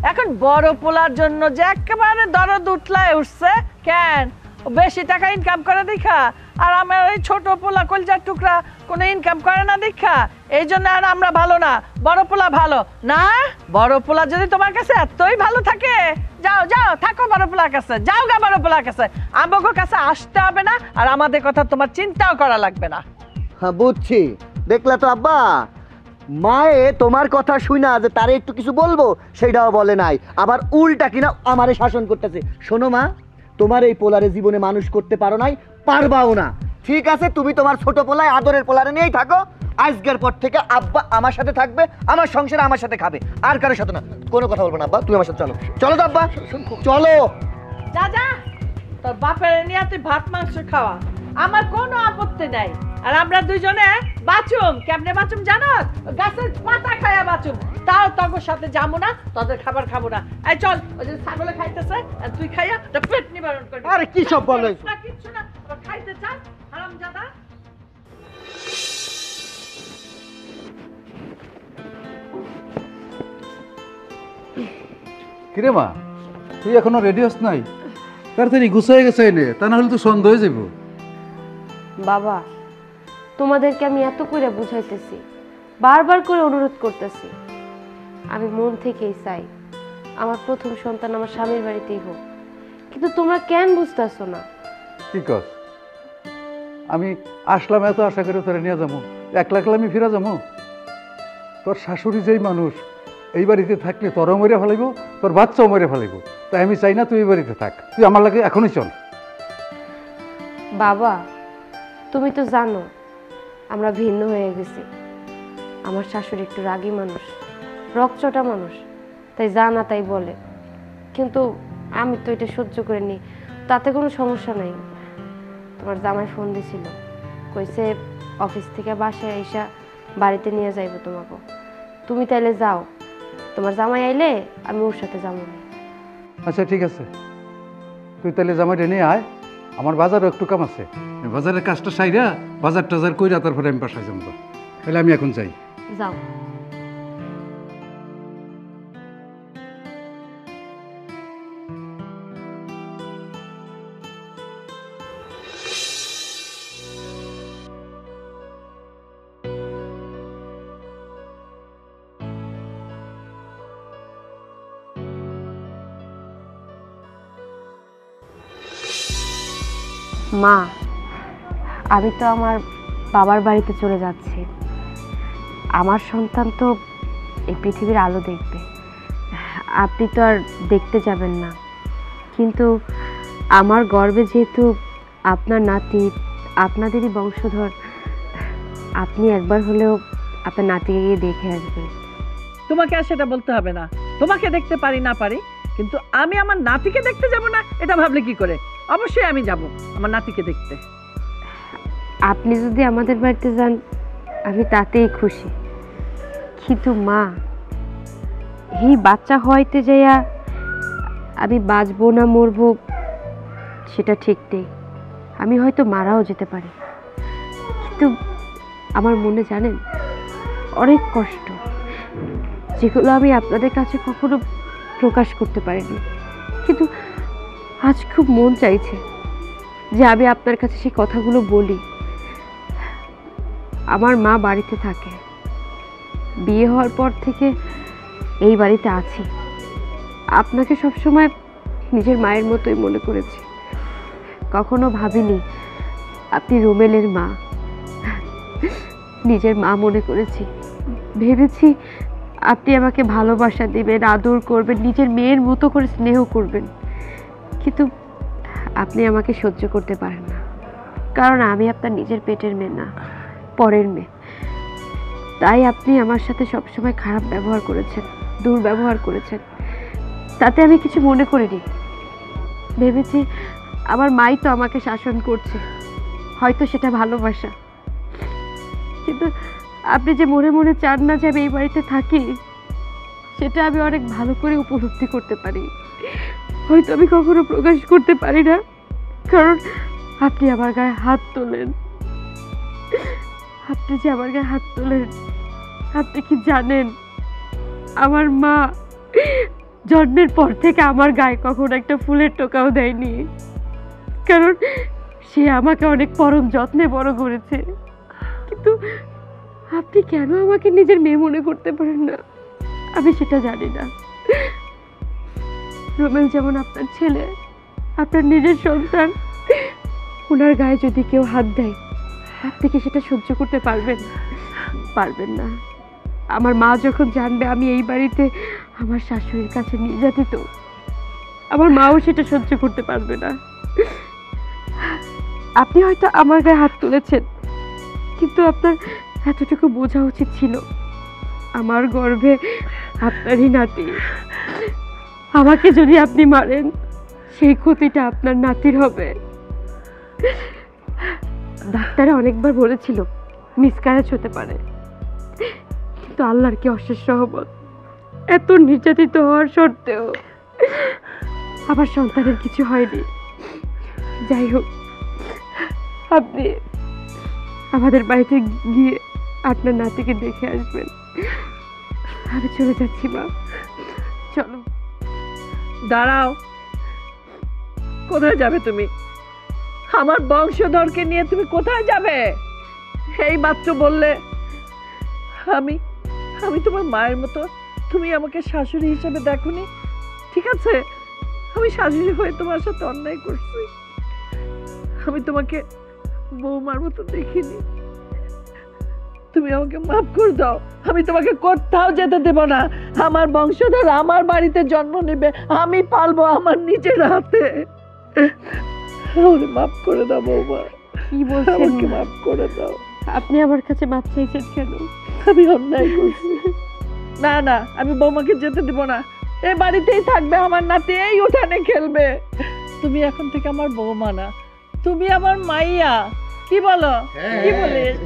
এখন বড় পোলার জন্য যে একেবারে দরদ উঠলায় উঠছে কেন? ও বেশি টাকা ইনকাম করে দেখা, আর আমার এই ছোট পোলা কলজার টুকরা কোনো ইনকাম করে না দেখা, এই জন্য আর আমরা ভালো না, বড় পোলা ভালো না? বড় পোলা যদি তোমার কাছে এতই ভালো থাকে, যাও যাও থাকো বড় পোলার কাছে, যাও গা বড় পোলার কাছে, আমাদের কাছে আসতে হবে না, আর আমাদের কথা তোমার চিন্তাও করা লাগবে না। হ্যাঁ বুঝছি, দেখলা তো আব্বা, মায়ে তোমার কথা শুনা যে তারে একটু কিছু বলবো সেটাও বলে নাই, আবার উল্টা কিনা আমারে শাসন করতেছে। শোনো মা, তোমার এই পোলারে জীবনে মানুষ করতে পারো নাই, পারবাও না। ঠিক আছে, তুমি তোমার ছোট পোলায় আদরের পোলারে নিয়েই থাকো। আজকের পর থেকে আব্বা আমার সাথে থাকবে, আমার সংসারে আমার সাথে খাবে, আর কারোর সাথে না। কোনো কথা বলবো না আব্বা, তুমি আমার সাথে চলো। চলো তো আব্বা, চলো। যা যা, তোর বাপের নিয়ে তুই ভাত মাংস খাওয়া, আমার কোনো আপত্তি নাই। আর আমরা দুইজনে বাঁচুম, কেমনে বাঁচুম জানো? গাছের পাতা খায়া বাঁচুম, তাও তোর সাথে যাবো না, তোদের খাবার খাবো না। এই চল, ওই যে ছাগলে খাইতেছে, আর তুই খাইয়া তো পেট নিবারণ করবি। আরে কি সব বলো? না কিচ্ছু না, আবার খাইতে চাস হারামজাদা। কিরে মা, তুই এখনো রেডি হস নাই? তাড়াতাড়ি গুছাই গেছে এনে, তা না হলে তো সন্দেহ হয়ে যাব। বাবা, তোমাদেরকে আমি এত করে বুঝাইতেছি, বারবার করে অনুরোধ করতেছি, আমি মন থেকেই চাই আমার প্রথম সন্তান আমার স্বামীর বাড়িতেই হোক, কিন্তু তোমরা কেন বুঝতেছো না? কি কর, আমি আসলাম এত আশা করে তোরা নিয়ে যাবো, একলা একলা আমি ফিরা যাবো? তোর শাশুড়ি যেই মানুষ, এই বাড়িতে থাকলে তোরও মরে ফেলাইব, তোর বাচ্চাও মরে ফেলাইব। তাই আমি চাই না তুই এই বাড়িতে থাক, তুই আমার লাগে এখনই চল। বাবা, তুমি তো জানো আমরা ভিন্ন হয়ে গেছি। আমার শাশুড়ি একটু রাগী মানুষ, রকচটা মানুষ, তাই জানা তাই বলে, কিন্তু আমি তো এটা সহ্য করে নিই, তাতে কোনো সমস্যা নাই। তোমার জামাই ফোন দিছিল, কইছে অফিস থেকে বাসায় আইসা বাড়িতে নিয়ে যাইব তোমাকে। তুমি তাইলে যাও, তোমার জামাই আইলে আমি ওর সাথে যাবো। আচ্ছা ঠিক আছে, তুই তাহলে জামাইটা নিয়ে আয়, আমার বাজারও একটু কাম আছে, বাজারের কাজটা সাইরা বাজার টাজার কইরা তারপরে আমি বাসায় যাবো। তাহলে আমি এখন যাই। যাও। মা, আমি তো আমার বাবার বাড়িতে চলে যাচ্ছি। আমার সন্তান তো এই পৃথিবীর আলো দেখবে, আপনি তো আর দেখতে যাবেন না, কিন্তু আমার গর্বে যেহেতু আপনার নাতি, আপনাদেরই বংশধর, আপনি একবার হলেও আপনার নাতিকে গিয়ে দেখে আসবেন। তোমাকে আর সেটা বলতে হবে না, তোমাকে দেখতে পারি না পারি, কিন্তু আমি আমার নাতিকে দেখতে যাব না এটা ভাবলে কি করে? অবশ্যই আমি যাব আমার নাতিকে দেখতে। আপনি যদি আমাদের বাড়িতে যান আমি তাতেই খুশি, কিন্তু মা, এই বাচ্চা হইতে যাইয়া আমি বাঁচবো না মরবো সেটা ঠিক নেই, আমি হয়তো মারাও যেতে পারি, কিন্তু আমার মনে জানেন অনেক কষ্ট, যেগুলো আমি আপনাদের কাছে কখনো প্রকাশ করতে পারিনি, কিন্তু আজ খুব মন চাইছে যে আমি আপনার কাছে সেই কথাগুলো বলি। আমার মা বাড়িতে থাকে, বিয়ে হওয়ার পর থেকে এই বাড়িতে আছি, আপনাকে সবসময় নিজের মায়ের মতোই মনে করেছি, কখনো ভাবিনি আপনি রুমেলের মা। নিজের মা মনে করেছি, ভেবেছি আপনি আমাকে ভালোবাসা দেবেন, আদর করবেন, নিজের মেয়ের মতো করে স্নেহ করবেন। কিন্তু আপনি আমাকে সহ্য করতে পারেন না, কারণ আমি আপনার নিজের পেটের মেয়ে না, পরের মেয়ে। তাই আপনি আমার সাথে সবসময় খারাপ ব্যবহার করেছেন, দুর্ব্যবহার করেছেন। তাতে আমি কিছু মনে করিনি, ভেবেছি আমার মাই তো আমাকে শাসন করছে, হয়তো সেটা ভালোবাসা। কিন্তু আপনি যে মনে মনে চান না যে আমি এই বাড়িতে থাকি, সেটা আমি অনেক ভালো করে উপলব্ধি করতে পারি। হয়তো আমি কখনো প্রকাশ করতে পারি না, কারণ আপনি আমার গায়ে হাত তোলেন। আপনি যে আমার গায়ে হাত তোলেন, আপনি কি জানেন আমার মা জন্মের পর থেকে আমার গায়ে কখনো একটা ফুলের টোকাও দেয়নি, কারণ সে আমাকে অনেক পরম যত্নে বড় করেছে। কিন্তু আপনি কেন আমাকে নিজের মেয়ে মনে করতে পারেন না, আমি সেটা জানি না। রোমেল যেমন আপনার ছেলে, আপনার নিজের সন্তান, ওনার গায়ে যদি কেউ হাত দেয়, আপনি কি সেটা সহ্য করতে পারবেন? পারবেন না। আমার মা যখন জানবে আমি এই বাড়িতে আমার শাশুড়ির কাছে নির্যাতিত, আমার মাও সেটা সহ্য করতে পারবে না। আপনি হয়তো আমার গায়ে হাত তুলেছেন, কিন্তু আপনার এতটুকু বোঝা উচিত ছিল আমার গর্ভে আপনারই নাতি। আমাকে যদি আপনি মারেন, সেই ক্ষতিটা আপনার নাতির হবে। ডাক্তার অনেকবার বলেছিল মিসক্যারেজ হতে পারে, কিন্তু আল্লাহর কি অশেষ রহমত, এত নির্যাতিত হওয়ার সত্ত্বেও আমার সন্তানের কিছু হয়নি। যাই হোক, আপনি আমাদের বাড়িতে গিয়ে আপনার নাতিকে দেখে আসবেন। আমি চলে যাচ্ছি মা, চলো। দাঁড়াও, কোথায় যাবে তুমি? আমার বংশধরকে নিয়ে তুমি কোথায় যাবে? এই মাত্র বললে আমি আমি তোমার মায়ের মতো, তুমি আমাকে শাশুড়ি হিসেবে দেখোনি। ঠিক আছে, আমি শাশুড়ি হয়ে তোমার সাথে অন্যায় করছি, আমি তোমাকে বৌমার মতো দেখিনি। তুমি আমাকে মাফ করে দাও, আমি তোমাকে কোথাও যেতে দেব না। আমার বংশধর আমার বাড়িতে জন্ম নেবে, আমি পালবো আমার নিজের হাতে। আমাকে মাফ করে দাও বৌমা, কি বলছেন? আমাকে মাফ করে দাও। আপনি আমার কাছে মাপ চাইছেন কেন? আমি অন্যায় করছি। না না, আমি বৌমাকে যেতে দেব না। এই বাড়িতেই থাকবে আমার নাতি, এই উঠানে খেলবে। তুমি এখন থেকে আমার বৌমা না, তুমি আমার মাইয়া। কি বলো? কি বলিস?